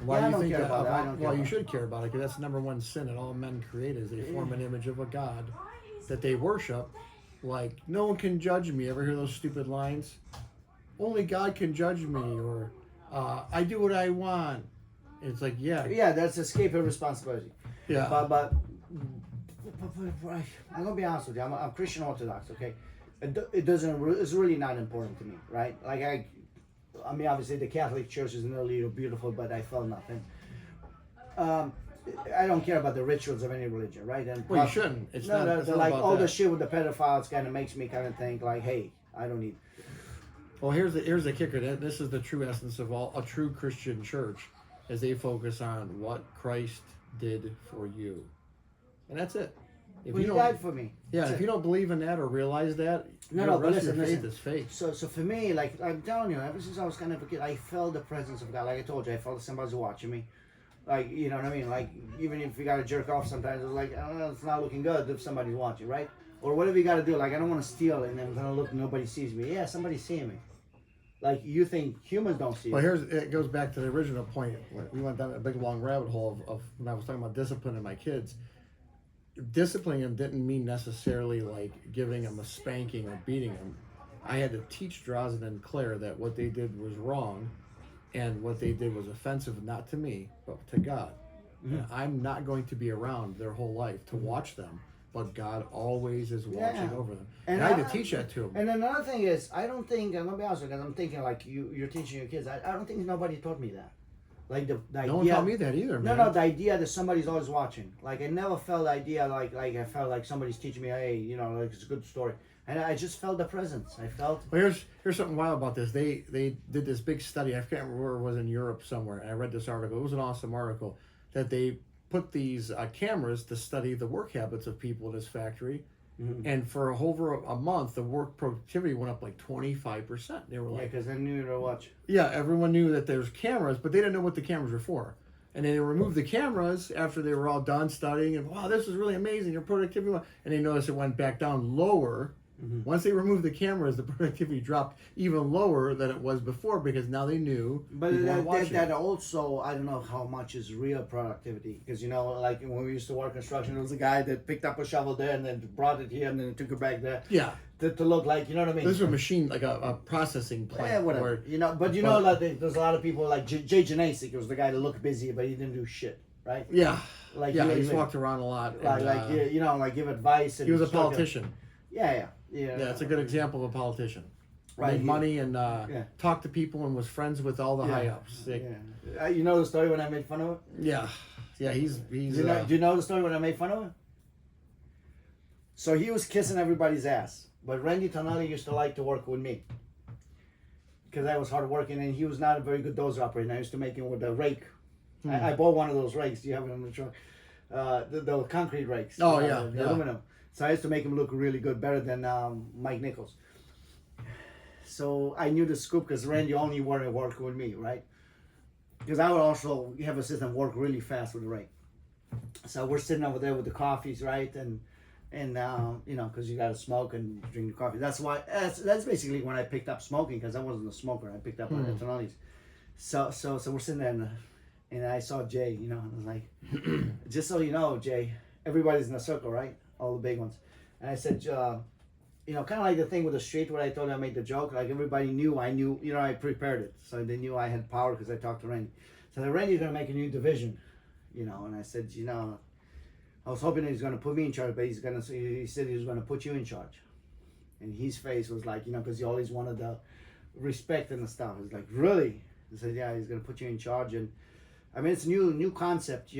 Speaker 1: Why
Speaker 2: I
Speaker 1: do you
Speaker 2: don't
Speaker 1: think
Speaker 2: care
Speaker 1: that?
Speaker 2: about that. I don't care
Speaker 1: Well, you
Speaker 2: about
Speaker 1: should care about it, because that's the number one sin that all men create, is they form an image of a god that they worship. Like, no one can judge me. Ever hear those stupid lines? Only God can judge me, or I do what I want. It's like,
Speaker 2: Yeah, that's escaping responsibility.
Speaker 1: yeah.
Speaker 2: But I'm gonna be honest with you. I'm Christian Orthodox. Okay, it doesn't. It's really not important to me, right? Like I mean, obviously the Catholic Church is really beautiful, but I felt nothing. I don't care about the rituals of any religion, right? And
Speaker 1: Well, you shouldn't. It's not. It's not
Speaker 2: like
Speaker 1: about
Speaker 2: all
Speaker 1: that.
Speaker 2: the shit with the pedophiles kind of makes me kind of think like, hey, I don't need.
Speaker 1: Well, here's the kicker. This is the true essence of a true Christian church, is they focus on what Christ did for you, and that's it. If
Speaker 2: Well, he died for me.
Speaker 1: Yeah,
Speaker 2: That's
Speaker 1: if
Speaker 2: it.
Speaker 1: you don't believe in that or realize that,
Speaker 2: No,
Speaker 1: the
Speaker 2: no, but
Speaker 1: rest of your
Speaker 2: listen.
Speaker 1: faith is fake.
Speaker 2: So for me, like I'm telling you, ever since I was kind of a kid, I felt the presence of God. Like I told you, I felt somebody's watching me. Like, you know what I mean? Like, even if you got to jerk off sometimes, it's like, oh, it's not looking good if somebody's watching, right? Or whatever you got to do. Like, I don't want to steal and then I'm going to look and nobody sees me. Yeah, somebody's seeing me. Like, you think humans don't see
Speaker 1: Well,
Speaker 2: you.
Speaker 1: it goes back to the original point. We went down a big long rabbit hole of when I was talking about disciplining my kids. Disciplining them didn't mean necessarily like giving them a spanking or beating them. I had to teach Drazen and Claire that what they did was wrong, and what they did was offensive, not to me, but to God. And I'm not going to be around their whole life to watch them, but God always is watching over them. And I had to teach that to them.
Speaker 2: And another thing is, I don't think, I'm gonna be honest with you, because I'm thinking like you're teaching your kids. I don't think nobody taught me that. Like the idea.
Speaker 1: No one taught me that either, man.
Speaker 2: No, the idea that somebody's always watching. Like I never felt the idea like I felt like somebody's teaching me. Hey, like it's a good story. And I just felt the presence. I felt.
Speaker 1: Well, here's something wild about this. They did this big study. I can't remember where it was, in Europe somewhere. And I read this article. It was an awesome article that they put these cameras to study the work habits of people in this factory. And for over a month, the work productivity went up like 25%. They were like,
Speaker 2: because they knew to watch.
Speaker 1: Yeah, everyone knew that there's cameras, but they didn't know what the cameras were for. And then they removed the cameras after they were all done studying, and wow, this is really amazing, your productivity. And they noticed it went back down lower. Once they removed the cameras, the productivity dropped even lower than it was before, because now they knew.
Speaker 2: But that also, I don't know how much is real productivity, because like when we used to work construction, there was a guy that picked up a shovel there and then brought it here and then took it back there.
Speaker 1: Yeah.
Speaker 2: To look like, you know what I mean?
Speaker 1: This is a machine, like a processing plant.
Speaker 2: Yeah, whatever. Like there's a lot of people like Jay Janasic. It was the guy that looked busy, but he didn't do shit, right?
Speaker 1: Yeah.
Speaker 2: Like
Speaker 1: he just walked around a lot.
Speaker 2: Like give advice. And
Speaker 1: he was a politician.
Speaker 2: Yeah.
Speaker 1: It's a good example of a politician.
Speaker 2: Right.
Speaker 1: Made money and talked to people and was friends with all the high ups.
Speaker 2: You know the story when I made fun of him?
Speaker 1: Yeah. He's.
Speaker 2: Do you know the story when I made fun of him? So he was kissing everybody's ass, but Randy Tonelli used to like to work with me because I was hardworking and he was not a very good dozer operator. I used to make him with a rake. I bought one of those rakes. Do you have it on the truck? The concrete rakes.
Speaker 1: Oh
Speaker 2: the aluminum. So I used to make him look really good, better than Mike Nichols. So I knew the scoop because Randy only wanted to work with me, right? Because I would also have a system work really fast with the rake. So we're sitting over there with the coffees, right? And because you got to smoke and drink the coffee. That's why. That's basically when I picked up smoking, because I wasn't a smoker. I picked up Tonelli's. So we're sitting there, and I saw Jay. And I was like, just so you know, Jay, everybody's in a circle, right? All the big ones. And I said, kind of like the thing with the street where I told you I made the joke. Like everybody knew, I prepared it, so they knew I had power because I talked to Randy. So the Randy's gonna make a new division, and I said, I was hoping that he's going to put me in charge, but he said he was going to put you in charge. And his face was like, because he always wanted the respect and the stuff. It's like, really? He said, yeah, he's going to put you in charge. And I mean, it's a new concept,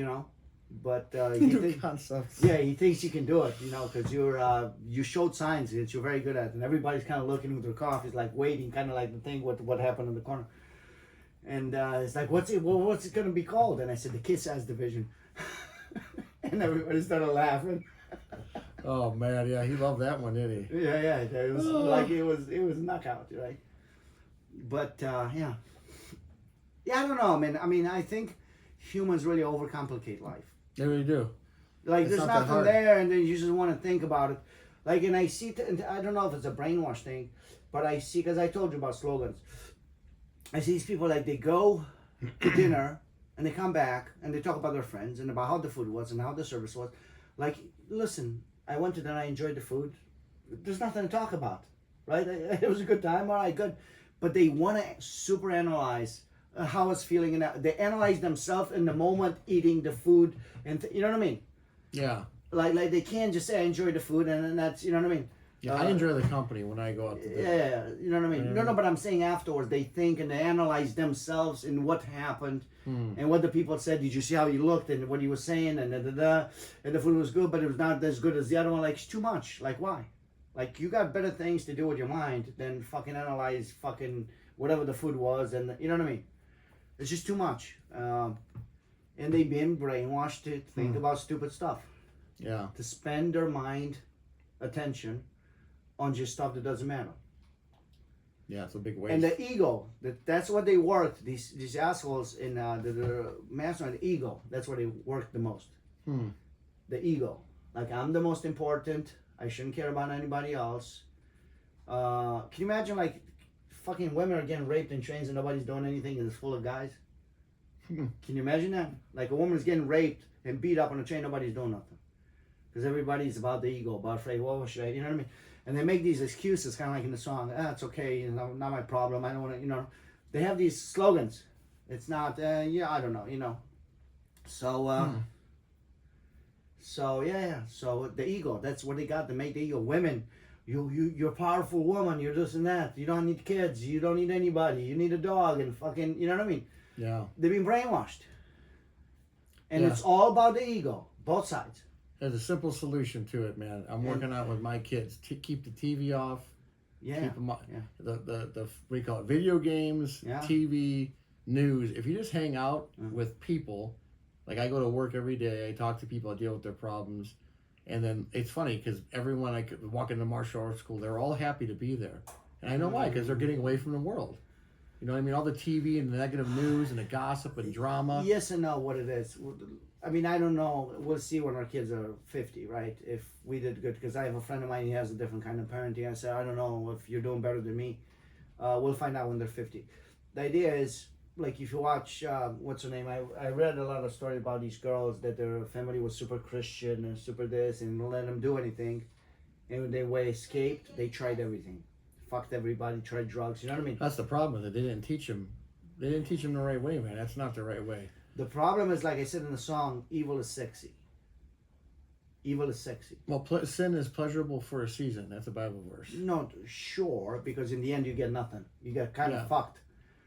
Speaker 2: but
Speaker 1: concepts.
Speaker 2: Yeah, he thinks he can do it, because you showed signs that you're very good at it. And everybody's kind of looking with their coffee, like waiting, kind of like the thing what happened in the corner. And it's like, what's it going to be called? And I said, the Kiss Ass Division. And everybody started laughing.
Speaker 1: Oh man, yeah, he loved that one, didn't he?
Speaker 2: Yeah, it was like it was knockout, right? But yeah, I don't know, man. I mean, I think humans really overcomplicate life.
Speaker 1: They really do.
Speaker 2: Like there's nothing there, and then you just want to think about it. Like, and I see, I don't know if it's a brainwash thing, but I see, because I told you about slogans. I see these people like they go to dinner. And they come back and they talk about their friends and about how the food was and how the service was. Like, listen, I went to dinner, I enjoyed the food. There's nothing to talk about, right? It was a good time, all right, good. But they want to super analyze how it's feeling. And they analyze themselves in the moment eating the food. And you know what I mean?
Speaker 1: Yeah.
Speaker 2: Like they can't just say, I enjoyed the food and then that's, you know what I mean?
Speaker 1: Yeah, I enjoy the company when I go out to dinner.
Speaker 2: Yeah, you know what I mean? No, but I'm saying afterwards, they think and they analyze themselves and what happened and what the people said. Did you see how he looked and what he was saying and and the food was good, but it was not as good as the other one. Like, it's too much. Like, why? Like, you got better things to do with your mind than fucking analyze fucking whatever the food was, and you know what I mean? It's just too much. And they've been brainwashed to think about stupid stuff.
Speaker 1: Yeah.
Speaker 2: To spend their mind attention on just stuff that doesn't matter.
Speaker 1: Yeah, it's a big waste.
Speaker 2: And the ego, that's what they worked, these assholes in the mastermind, the ego, that's where they worked the most. The ego. Like, I'm the most important, I shouldn't care about anybody else. Can you imagine, like, fucking women are getting raped in trains and nobody's doing anything and it's full of guys? Can you imagine that? Like, a woman's getting raped and beat up on a train, nobody's doing nothing. Because everybody's about the ego, about afraid, well, should I, you know what I mean? And they make these excuses, kind of like in the song, it's okay, not my problem, I don't want to, They have these slogans. It's not, I don't know, So, so yeah. So the ego, that's what they got to make the ego. Women, you're a powerful woman. You're this and that. You don't need kids. You don't need anybody. You need a dog and fucking, you know what I mean?
Speaker 1: Yeah.
Speaker 2: They've been brainwashed. And
Speaker 1: Yeah.
Speaker 2: it's all about the ego, both sides.
Speaker 1: There's a simple solution to it, man. I'm working out with my kids. Keep the TV off.
Speaker 2: Yeah.
Speaker 1: Keep them,
Speaker 2: Yeah.
Speaker 1: the what do you call it? Video games,
Speaker 2: Yeah.
Speaker 1: TV, news. If you just hang out
Speaker 2: Mhm.
Speaker 1: with people, like I go to work every day, I talk to people, I deal with their problems, and then it's funny because everyone I could walk into martial arts school, they're all happy to be there, and I know why, because they're getting away from the world. You know what I mean? All the TV and the negative news and the gossip and drama.
Speaker 2: Yes and no, what it is. I mean, I don't know. We'll see when our kids are 50, right? If we did good, because I have a friend of mine, he has a different kind of parenting. I said, I don't know if you're doing better than me. We'll find out when they're 50. The idea is, like, if you watch, what's her name? I read a lot of stories about these girls that their family was super Christian and super this and don't let them do anything. And when they escaped, they tried everything. Fucked everybody, tried drugs, you know what I mean?
Speaker 1: That's the problem. That they didn't teach them. They didn't teach them the right way, man. That's not the right way.
Speaker 2: The problem is, like I said in the song, evil is sexy. Evil is sexy.
Speaker 1: Well, sin is pleasurable for a season. That's a Bible verse.
Speaker 2: No, sure, because in the end you get nothing. You get kind
Speaker 1: Yeah.
Speaker 2: of fucked.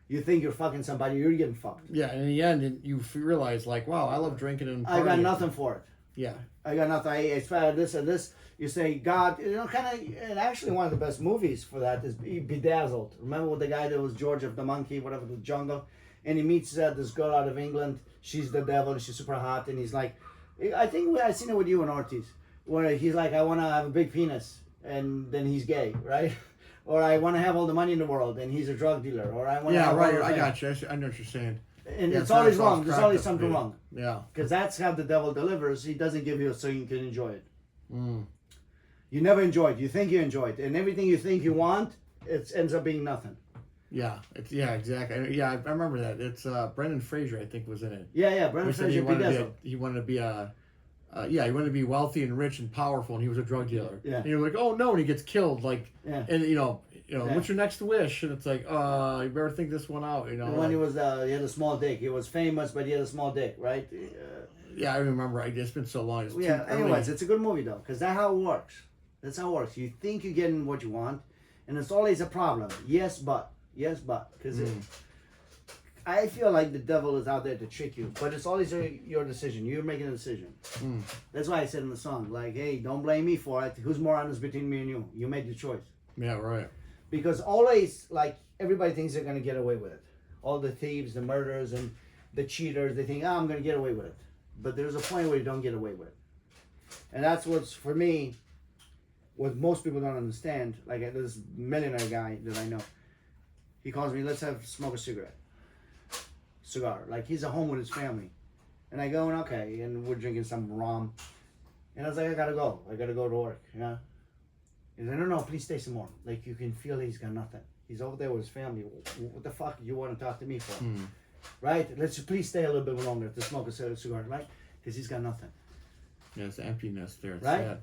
Speaker 2: You think you're fucking somebody, you're getting fucked.
Speaker 1: Yeah, and in the end, you realize, like, wow, I love drinking and
Speaker 2: I got
Speaker 1: partying.
Speaker 2: nothing for it.
Speaker 1: Yeah.
Speaker 2: I got nothing. I tried this and this. You say, God, you know, kind of, and actually one of the best movies for that is Bedazzled. Remember with the guy that was George of the Monkey, whatever, the jungle? And he meets this girl out of England. She's the devil. She's super hot. And he's like, I think I seen it with you and Ortiz, where he's like, I want to have a big penis. And then he's gay, right? Or I want to have all the money in the world, and he's a drug dealer. Or I want to
Speaker 1: Yeah,
Speaker 2: have
Speaker 1: right.
Speaker 2: all the
Speaker 1: I
Speaker 2: things.
Speaker 1: got you. I know what you're saying.
Speaker 2: And
Speaker 1: Yeah,
Speaker 2: it's
Speaker 1: not
Speaker 2: always
Speaker 1: false
Speaker 2: wrong. There's always
Speaker 1: practice,
Speaker 2: something
Speaker 1: dude.
Speaker 2: wrong.
Speaker 1: Yeah.
Speaker 2: Because that's how the devil delivers. He doesn't give you so you can enjoy it.
Speaker 1: Mm.
Speaker 2: You never enjoy it. You think you enjoy it. And everything you think you want, it ends up being nothing.
Speaker 1: Yeah. Exactly. Yeah, I remember that. It's Brendan Fraser, I think, was in it.
Speaker 2: Yeah. Brendan
Speaker 1: He said he
Speaker 2: Fraser,
Speaker 1: wanted to
Speaker 2: Bedazzled.
Speaker 1: he wanted to be he wanted to be wealthy and rich and powerful, and he was a drug dealer.
Speaker 2: Yeah.
Speaker 1: And you're like, oh no, and he gets killed. Like,
Speaker 2: Yeah.
Speaker 1: and
Speaker 2: Yeah.
Speaker 1: what's your next wish? And it's like, you better think this one out. You know.
Speaker 2: And when he was, he had a small dick. He was famous, but he had a small dick, right?
Speaker 1: Yeah, I remember. It's been so long. It's
Speaker 2: Yeah.
Speaker 1: too early.
Speaker 2: Anyways, it's a good movie though, because that's how it works. That's how it works. You think you're getting what you want, and it's always a problem. Yes, but because I feel like the devil is out there to trick you, but it's always your decision. You're making a decision.
Speaker 1: Mm.
Speaker 2: That's why I said in the song, like, hey, don't blame me for it. Who's more honest between me and you? You made the choice.
Speaker 1: Yeah, right.
Speaker 2: Because always, like, everybody thinks they're going to get away with it. All the thieves, the murderers, and the cheaters, they think, I'm going to get away with it. But there's a point where you don't get away with it. And that's what's, for me, what most people don't understand. Like, this millionaire guy that I know, he calls me, let's smoke a cigar. Like, he's at home with his family. And I go, and okay, and we're drinking some rum. And I was like, I got to go to work, you know? He's like, no, please stay some more. Like, you can feel he's got nothing. He's over there with his family. What the fuck you want to talk to me for?
Speaker 1: Mm.
Speaker 2: Right? Let's please stay a little bit longer to smoke a cigar, right? Because he's got nothing.
Speaker 1: Yeah, it's emptiness there. It's
Speaker 2: Right?
Speaker 1: sad.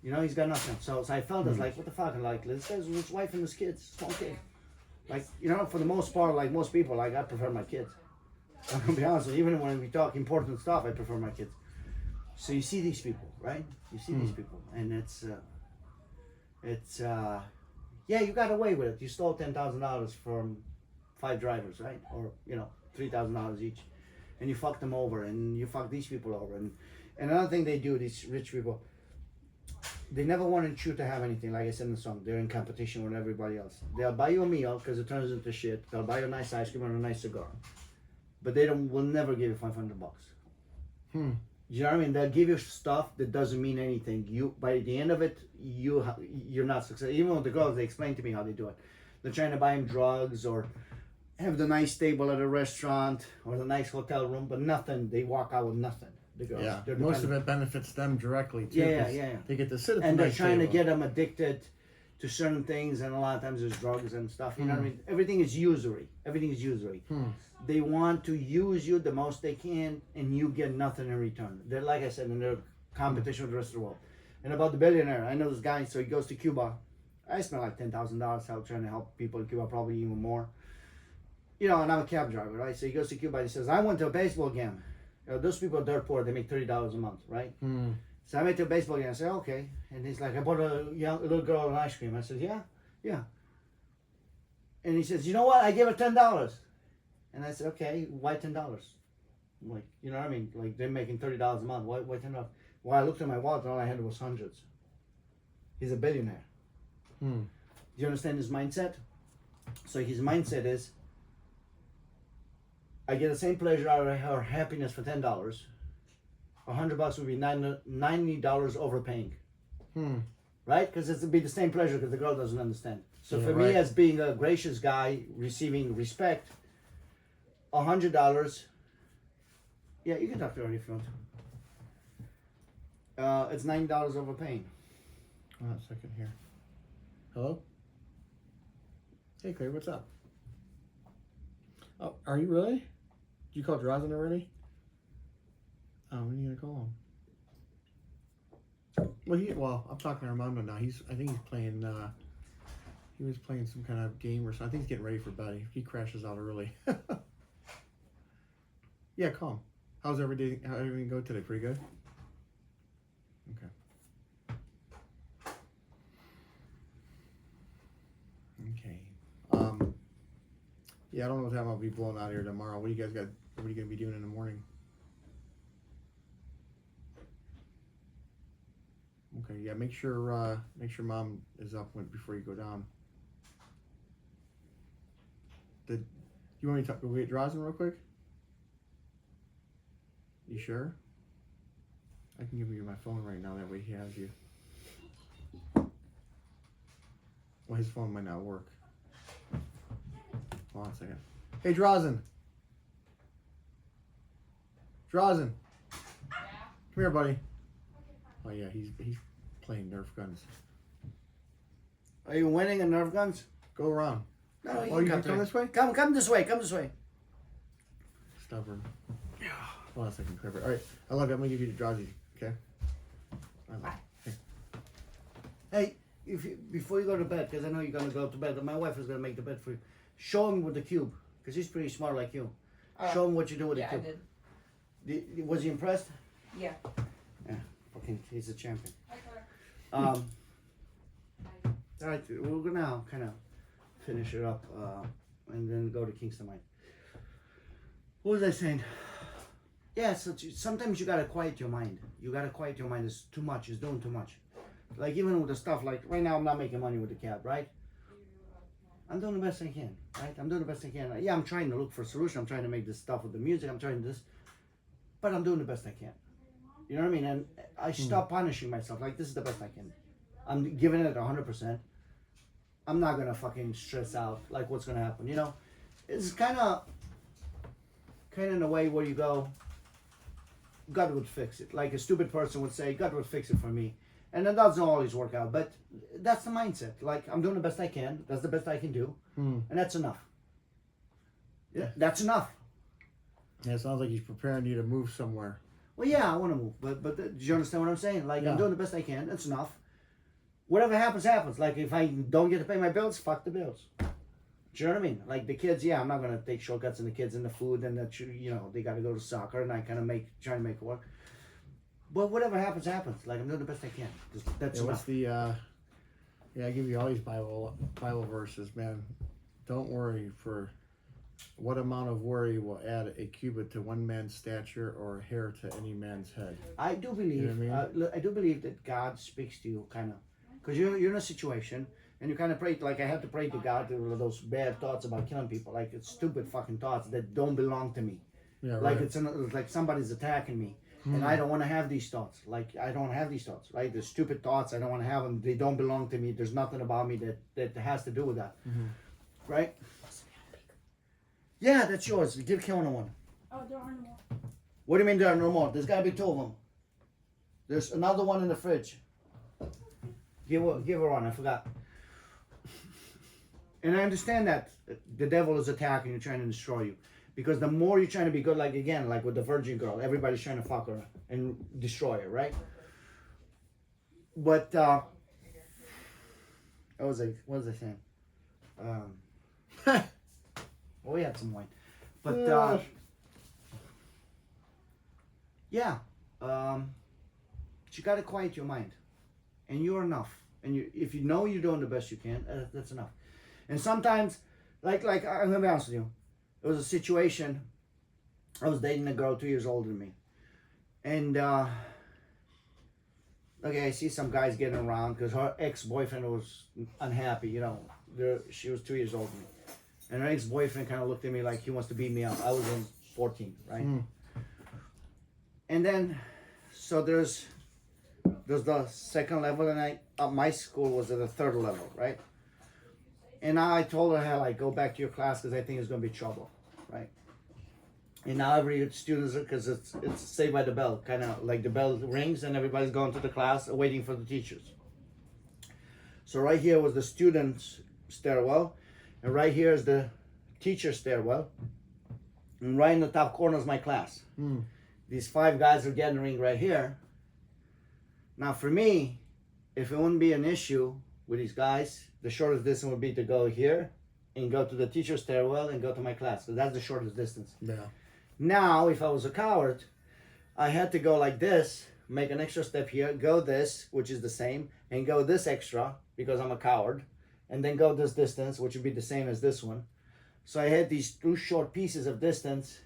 Speaker 2: You know, he's got nothing. So I felt it's like, what the fuck? And like, this guy's with his wife and his kids. Small kid. Like, you know, for the most part, like most people, like, I prefer my kids. I'm going to be honest with you. Even when we talk important stuff, I prefer my kids. So you see these people, right? You see these people. And yeah, you got away with it. You stole $10,000 from 5 drivers, right? Or, you know, $3,000 each. And you fucked them over, and you fucked these people over. And another thing they do, these rich people, they never wanted you to have anything. Like I said in the song, they're in competition with everybody else. They'll buy you a meal because it turns into shit. They'll buy you a nice ice cream and a nice cigar. But they will never give you $500.
Speaker 1: Hmm.
Speaker 2: You know what I mean? They'll give you stuff that doesn't mean anything. You, by the end of it, you're not successful. Even with the girls, they explain to me how they do it. They're trying to buy them drugs or have the nice table at a restaurant or the nice hotel room, but nothing. They walk out with nothing. The girls.
Speaker 1: Yeah,
Speaker 2: They're
Speaker 1: most of
Speaker 2: dependent.
Speaker 1: it benefits them directly too.
Speaker 2: Yeah,
Speaker 1: 'cause
Speaker 2: yeah.
Speaker 1: They get to sit at the
Speaker 2: And they're
Speaker 1: nice
Speaker 2: trying to
Speaker 1: table.
Speaker 2: get them addicted to certain things, and a lot of times there's drugs and stuff. You know what I mean? Everything is usury. Everything is usury. They want to use you the most they can, and you get nothing in return. They're, like I said, in their competition with the rest of the world. And about the billionaire, I know this guy, so he goes to Cuba. I spent like $10,000 out trying to help people in Cuba, probably even more. You know, and I'm a cab driver, right? So he goes to Cuba and he says, I went to a baseball game. Those people are dirt poor. They make $30 a month, right?
Speaker 1: Hmm.
Speaker 2: So I went to a baseball game. I said, okay. And he's like, I bought a little girl an ice cream. I said, yeah. And he says, you know what? I gave her $10. And I said, okay, why $10? I'm like, you know what I mean? Like they're making $30 a month. Why $10? Well, I looked at my wallet and all I had was hundreds. He's a billionaire.
Speaker 1: Hmm.
Speaker 2: Do you understand his mindset? So his mindset is, I get the same pleasure out of her happiness for $10. $100 would be $90 overpaying, right? Because it would be the same pleasure because the girl doesn't understand. So
Speaker 1: Yeah,
Speaker 2: for
Speaker 1: right.
Speaker 2: me, as being a gracious guy, receiving respect, $100. Yeah, you can talk to her if you want. It's $90 overpaying.
Speaker 1: Hold on a second here. Hello? Hey, Clay, what's up? Oh, are you really? Did you call Drazen already? Oh, when are you gonna call him? Well, I'm talking to Armando now. I think he's playing, he was playing some kind of game or something. I think he's getting ready for bed. He crashes out early. Yeah, call him. How's everything go today? Pretty good? Okay. Yeah, I don't know what time I'll be blowing out here tomorrow. What are you gonna be doing in the morning? Okay, yeah, make sure mom is up before you go down. You want me to go get Drazen real quick? You sure? I can give you my phone right now, that way he has you. Well, his phone might not work. Hold on a second. Hey, Drazen. Drazen. Come here, buddy. Oh yeah, he's playing Nerf guns.
Speaker 2: Are you winning at Nerf guns?
Speaker 1: Go around.
Speaker 2: No,
Speaker 1: Oh, you can come this way?
Speaker 2: Come this way. Come this way.
Speaker 1: Stubborn. Hold on a second, Clifford. All right, I love you. I'm gonna give you the Drazi. Okay. I love you.
Speaker 2: Hey, before you go to bed, because I know you're gonna go to bed, my wife is gonna make the bed for you. Show him with the cube, because he's pretty smart like you. Show him what you do with the cube.
Speaker 3: I did.
Speaker 2: Was he impressed?
Speaker 3: Yeah.
Speaker 2: Yeah. Fucking, he's a champion.
Speaker 3: Hi, Claire.
Speaker 2: All right, we're gonna now kind of finish it up, and then go to Kingston Mine. What was I saying? Yeah, so sometimes you gotta quiet your mind. You gotta quiet your mind. It's too much. It's doing too much. Like even with the stuff, like right now I'm not making money with the cab, right? I'm doing the best I can, right? I'm doing the best I can. Yeah, I'm trying to look for a solution. I'm trying to make this stuff with the music. I'm trying this, but I'm doing the best I can. You know what I mean? And I stop punishing myself. Like this is the best I can. I'm giving it 100%. I'm not gonna fucking stress out like what's gonna happen. You know, it's kind of in a way where you go, God would fix it. Like a stupid person would say, God would fix it for me. And it doesn't always work out, but that's the mindset. Like, I'm doing the best I can. That's the best I can do. And that's enough. Yeah, that's enough.
Speaker 1: Yeah, it sounds like he's preparing you to move somewhere.
Speaker 2: Well, yeah, I want to move, but do you understand what I'm saying? Like, I'm doing the best I can. That's enough. Whatever happens, happens. Like, if I don't get to pay my bills, fuck the bills. Do you know what I mean? Like, the kids, yeah, I'm not going to take shortcuts in the kids and the food and that, you know, they got to go to soccer and I kind of try to make it work. But whatever happens, happens. Like, I'm doing the best I can. That's
Speaker 1: What's
Speaker 2: enough.
Speaker 1: I give you all these Bible verses, man. Don't worry for what amount of worry will add a cubit to one man's stature or a hair to any man's head.
Speaker 2: I do believe,
Speaker 1: You know what I mean?
Speaker 2: I do believe that God speaks to you, kind of, because you're in a situation and you kind of pray. Like I had to pray to God to those bad thoughts about killing people, like it's stupid fucking thoughts that don't belong to me.
Speaker 1: Yeah, right.
Speaker 2: Like it's like somebody's attacking me, and I don't want to have these thoughts. Like I don't have these thoughts, right? The stupid thoughts. I don't want to have them. They don't belong to me. There's nothing about me that has to do with that, right? Yeah, that's yours. Give Kelvin one.
Speaker 3: Oh, there are no more.
Speaker 2: What do you mean there are no more? There's got to be 2 of them. There's another one in the fridge. Give her one. I forgot. And I understand that the devil is attacking you, trying to destroy you. Because the more you're trying to be good, like again, like with the virgin girl, everybody's trying to fuck her and destroy her, right? But what was I saying? Well, we had some wine, but yeah, you got to quiet your mind, and you're enough. And if you know you're doing the best you can, that's enough. And sometimes, like I'm gonna be honest with you, it was a situation. I was dating a girl 2 years older than me, and okay, I see some guys getting around because her ex-boyfriend was unhappy. You know, she was 2 years older than me, and her ex-boyfriend kind of looked at me like he wants to beat me up. I was in 14, right? And then, so there's the second level, and my school was at the third level, right? And now I told her, hey, like, go back to your class because I think it's gonna be trouble, right? And now every students, because it's Saved by the Bell, kind of like the bell rings and everybody's going to the class waiting for the teachers. So right here was the students' stairwell, and right here is the teacher stairwell, and right in the top corner is my class. These 5 guys are gathering right here. Now for me, if it wouldn't be an issue with these guys, the shortest distance would be to go here and go to the teacher stairwell and go to my class. So that's the shortest distance.
Speaker 1: Yeah.
Speaker 2: Now, if I was a coward, I had to go like this, make an extra step here, go this, which is the same, and go this extra because I'm a coward, and then go this distance, which would be the same as this one. So I had these 2 short pieces of distance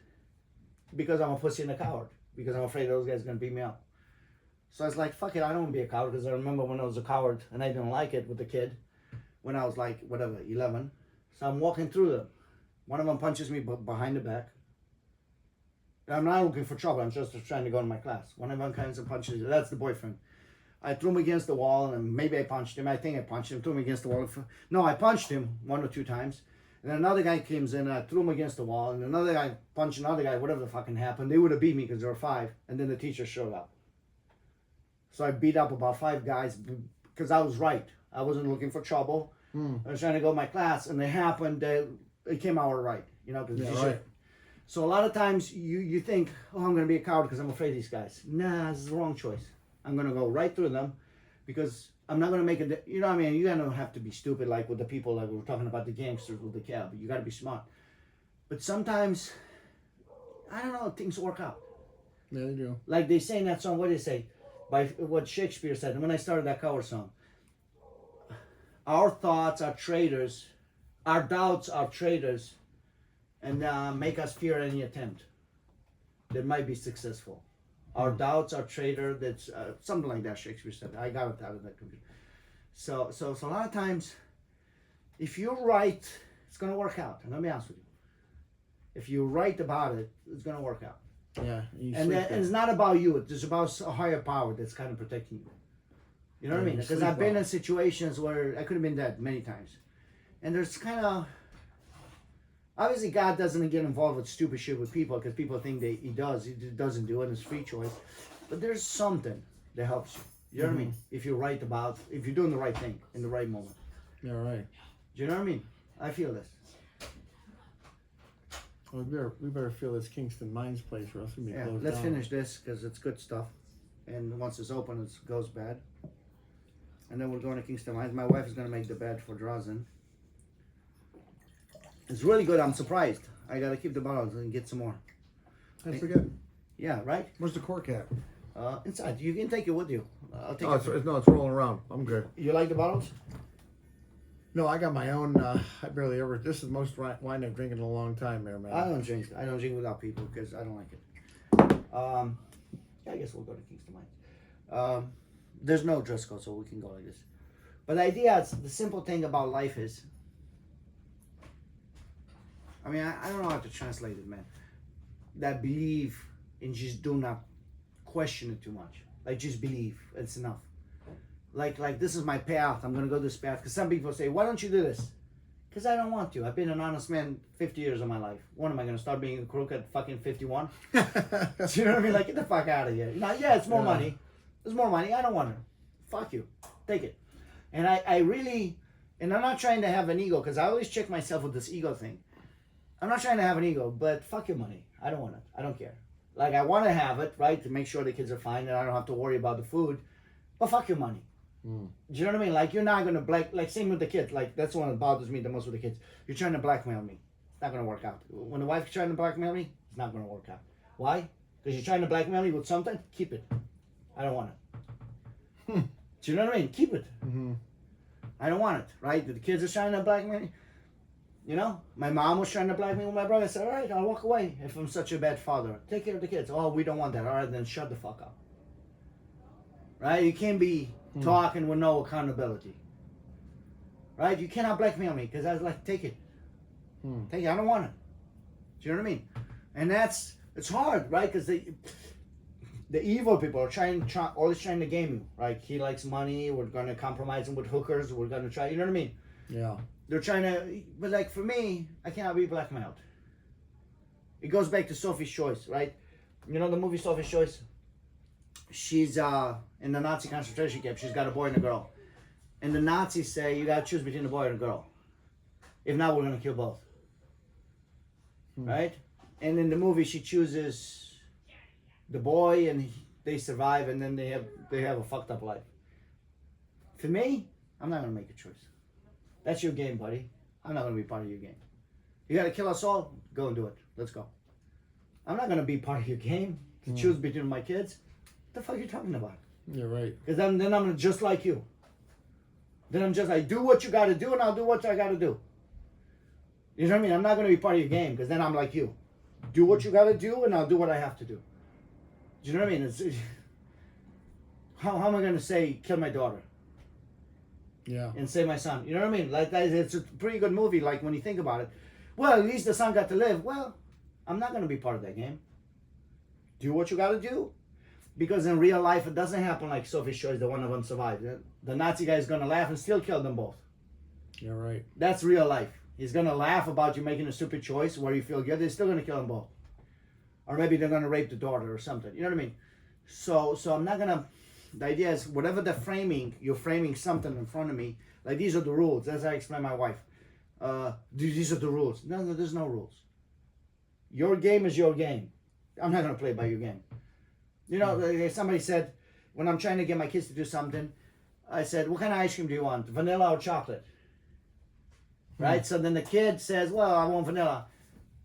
Speaker 2: because I'm a pussy and a coward, because I'm afraid those guys are going to beat me up. So I was like, fuck it, I don't want to be a coward, because I remember when I was a coward and I didn't like it with the kid when I was like, whatever, 11. So I'm walking through them. One of them punches me behind the back. I'm not looking for trouble, I'm just trying to go to my class. One of them comes and punches, that's the boyfriend. I threw him against the wall, and maybe I punched him. I think I punched him, threw him against the wall. No, I punched him 1 or 2 times. And then another guy comes in, and I threw him against the wall, and another guy punched another guy, whatever the fucking happened. They would have beat me because there were 5, and then the teacher showed up. So I beat up about 5 guys because I was right. I wasn't looking for trouble. I was trying to go to my class, and it happened. It came out right, you know.
Speaker 1: Yeah, right.
Speaker 2: So a lot of times you think, oh, I'm going to be a coward because I'm afraid of these guys. Nah, this is the wrong choice. I'm going to go right through them because I'm not going to make it. You know what I mean? You don't have to be stupid like with the people like we were talking about the gangsters with the cab. You got to be smart. But sometimes, I don't know, things work out.
Speaker 1: Yeah, they do.
Speaker 2: Like they say in that song, what do they say? By what Shakespeare said, and when I started that coward song. Our thoughts are traitors. Our doubts are traitors. And make us fear any attempt that might be successful. Our doubts are traitor. That's something like that. Shakespeare said. I got it out of that computer. So a lot of times, if you're right, it's gonna work out. And let me be honest with you. If you're right about it, it's gonna work out.
Speaker 1: Yeah.
Speaker 2: And it's not about you. It's about a higher power that's kind of protecting you. You know what I mean? Because I've been in situations where I could have been dead many times, and there's kind of. Obviously, God doesn't get involved with stupid shit with people because people think that He does. He doesn't do it. It's free choice. But there's something that helps you. You know what I mean? If you're right if you're doing the right thing in the right moment.
Speaker 1: Yeah, right.
Speaker 2: Do you know what I mean? I feel this.
Speaker 1: Well, we better fill this Kingston Mines place or else we'll be
Speaker 2: Yeah,
Speaker 1: closed
Speaker 2: let's
Speaker 1: down.
Speaker 2: finish this because it's good stuff. And once it's open, it goes bad. And then we're going to Kingston Mines. My wife is going to make the bed for Drazen. It's really good. I'm surprised. I got to keep the bottles and get some more.
Speaker 1: That's pretty good.
Speaker 2: Yeah, right?
Speaker 1: Where's the cork at?
Speaker 2: Inside. You can take it with you. I'll take
Speaker 1: Oh,
Speaker 2: it.
Speaker 1: it's rolling around. I'm good.
Speaker 2: You like the bottles?
Speaker 1: No, I got my own. I barely ever. This is the most wine I've drinking in a long time, there, man.
Speaker 2: I don't drink. I don't drink without people because I don't like it. Yeah, I guess we'll go to Kingston Mines. There's no dress code, so we can go like this. But the idea is, the simple thing about life is, I mean, I don't know how to translate it, man. That believe and just do not question it too much. Like, just believe. It's enough. Like this is my path. I'm going to go this path. Because some people say, why don't you do this? Because I don't want to. I've been an honest man 50 years of my life. When am I going to start being a crook at fucking 51? Do you know what I mean? Like, get the fuck out of here. You know, yeah, it's more money. There's more money. I don't want it. Fuck you. Take it. And I really, and I'm not trying to have an ego, because I always check myself with this ego thing. I'm not trying to have an ego, but fuck your money. I don't want it. I don't care. Like, I want to have it, right, to make sure the kids are fine and I don't have to worry about the food. But fuck your money. Do you know what I mean? Like, you're not going to, like, same with the kids. Like, that's the one that bothers me the most with the kids. You're trying to blackmail me. It's not going to work out. When the wife's trying to blackmail me, it's not going to work out. Why? Because you're trying to blackmail me with something, keep it. I don't want it. Do you know what I mean? Keep it.
Speaker 1: Mm-hmm.
Speaker 2: I don't want it, right? The kids are trying to blackmail me. You know, my mom was trying to blackmail with my brother. I said, all right, I'll walk away if I'm such a bad father. Take care of the kids. Oh, we don't want that. All right, then shut the fuck up. Right? You can't be talking with no accountability. Right? You cannot blackmail me because I was like, take it. Take it. I don't want it. Do you know what I mean? And it's hard, right? Because the evil people are always trying to game you, right? He likes money. We're going to compromise him with hookers. We're going to try, you know what I mean?
Speaker 1: Yeah.
Speaker 2: They're trying to, but like for me, I cannot be blackmailed. It goes back to Sophie's Choice, right? You know the movie Sophie's Choice? She's in the Nazi concentration camp. She's got a boy and a girl. And the Nazis say, you got to choose between the boy and the girl. If not, we're going to kill both. Right? And in the movie, she chooses the boy and they survive and then they have a fucked up life. For me, I'm not going to make a choice. That's your game, buddy. I'm not going to be part of your game. You got to kill us all? Go and do it. Let's go. I'm not going to be part of your game to choose between my kids. What the fuck are you talking about?
Speaker 1: You're right.
Speaker 2: Because then I'm just like you. Then I'm just like, do what you got to do and I'll do what I got to do. You know what I mean? I'm not going to be part of your game because then I'm like you. Do what you got to do and I'll do what I have to do. Do you know what I mean? How am I going to say, kill my daughter?
Speaker 1: Yeah.
Speaker 2: And save my son. You know what I mean? Like that, it's a pretty good movie. Like when you think about it, well, at least the son got to live. Well, I'm not going to be part of that game. Do what you got to do, because in real life it doesn't happen like Sophie's Choice. That one of them survived. The Nazi guy is going to laugh and still kill them both.
Speaker 1: You're right.
Speaker 2: That's real life. He's going to laugh about you making a stupid choice where you feel good. They're still going to kill them both, or maybe they're going to rape the daughter or something. You know what I mean? So I'm not going to. The idea is whatever the framing, you're framing something in front of me. Like these are the rules. As I explain my wife. These are the rules. No, there's no rules. Your game is your game. I'm not going to play by your game. You know, somebody said, when I'm trying to get my kids to do something, I said, what kind of ice cream do you want? Vanilla or chocolate? Right? So then the kid says, well, I want vanilla.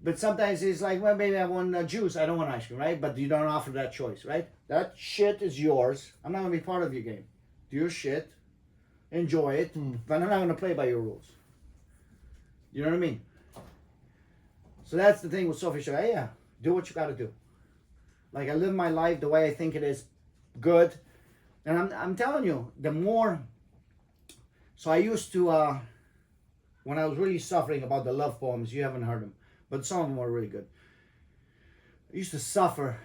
Speaker 2: But sometimes he's like, well, maybe I want juice. I don't want ice cream, right? But you don't offer that choice, right? That shit is yours. I'm not going to be part of your game. Do your shit. Enjoy it. But I'm not going to play by your rules. You know what I mean? So that's the thing with Sophie Show. Hey, yeah, do what you got to do. Like I live my life the way I think it is good. And I'm telling you, the more... So I used to, when I was really suffering about the love poems, you haven't heard them. But some of them were really good. I used to suffer.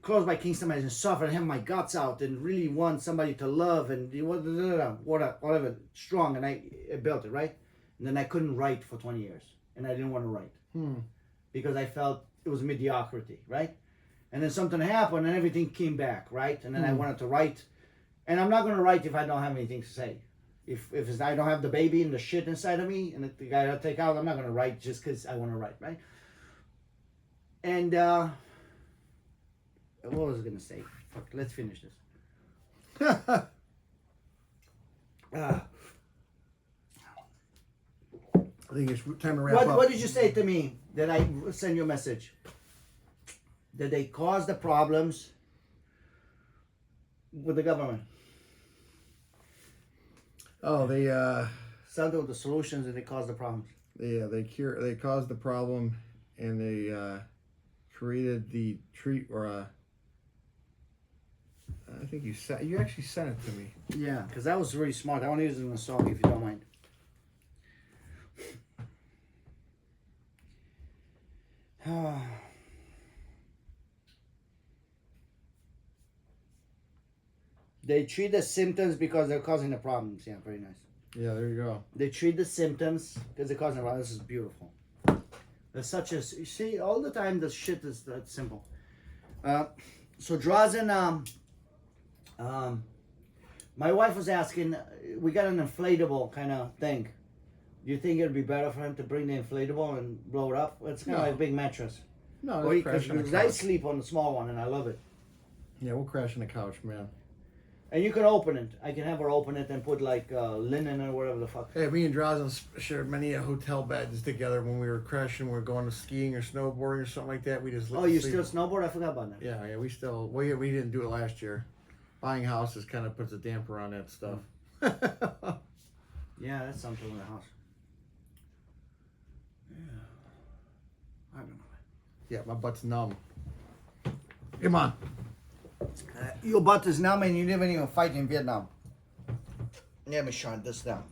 Speaker 2: Close by Kingston Mansion, suffer and have my guts out and really want somebody to love and whatever, strong. And I built it, right? And then I couldn't write for 20 years. And I didn't want to write. Because I felt it was mediocrity, right? And then something happened and everything came back, right? And then I wanted to write. And I'm not going to write if I don't have anything to say. If I don't have the baby and the shit inside of me and the guy I'll take out, I'm not going to write just because I want to write, right? And what was I going to say? Fuck, let's finish this.
Speaker 1: I think it's time to wrap up.
Speaker 2: What did you say to me that I sent you a message? That they caused the problems with the government.
Speaker 1: Oh, they
Speaker 2: Something with the solutions and they caused the problems.
Speaker 1: they caused the problem, and they created the treat or I think you actually sent it to me.
Speaker 2: Yeah, because that was really smart. I want to use it in the song if you don't mind. They treat the symptoms because they're causing the problems. Yeah, very nice.
Speaker 1: Yeah, there you go.
Speaker 2: They treat the symptoms because they're causing the problems. This is beautiful. There's such a... You see, all the time the shit is that simple. So Drazen... my wife was asking, we got an inflatable kind of thing. Do you think it'd be better for him to bring the inflatable and blow it up? It's kind of like a big mattress.
Speaker 1: No,
Speaker 2: Because I sleep on the small one and I love it.
Speaker 1: Yeah, we'll crash on the couch, man.
Speaker 2: And you can open it. I can have her open it and put like linen or whatever the fuck.
Speaker 1: Hey, me and Drazen shared many hotel beds together when we were crashing. We were going to skiing or snowboarding or something like that. We just
Speaker 2: Oh, you
Speaker 1: sleep-
Speaker 2: still snowboard? I forgot about that.
Speaker 1: Yeah, we still we didn't do it last year. Buying houses kind of puts a damper on that stuff.
Speaker 2: Yeah, that's something with the house. Yeah. I don't know.
Speaker 1: Yeah, my butt's numb. Come on.
Speaker 2: Your butt is numb and you didn't even fight in Vietnam. Let me shut this down.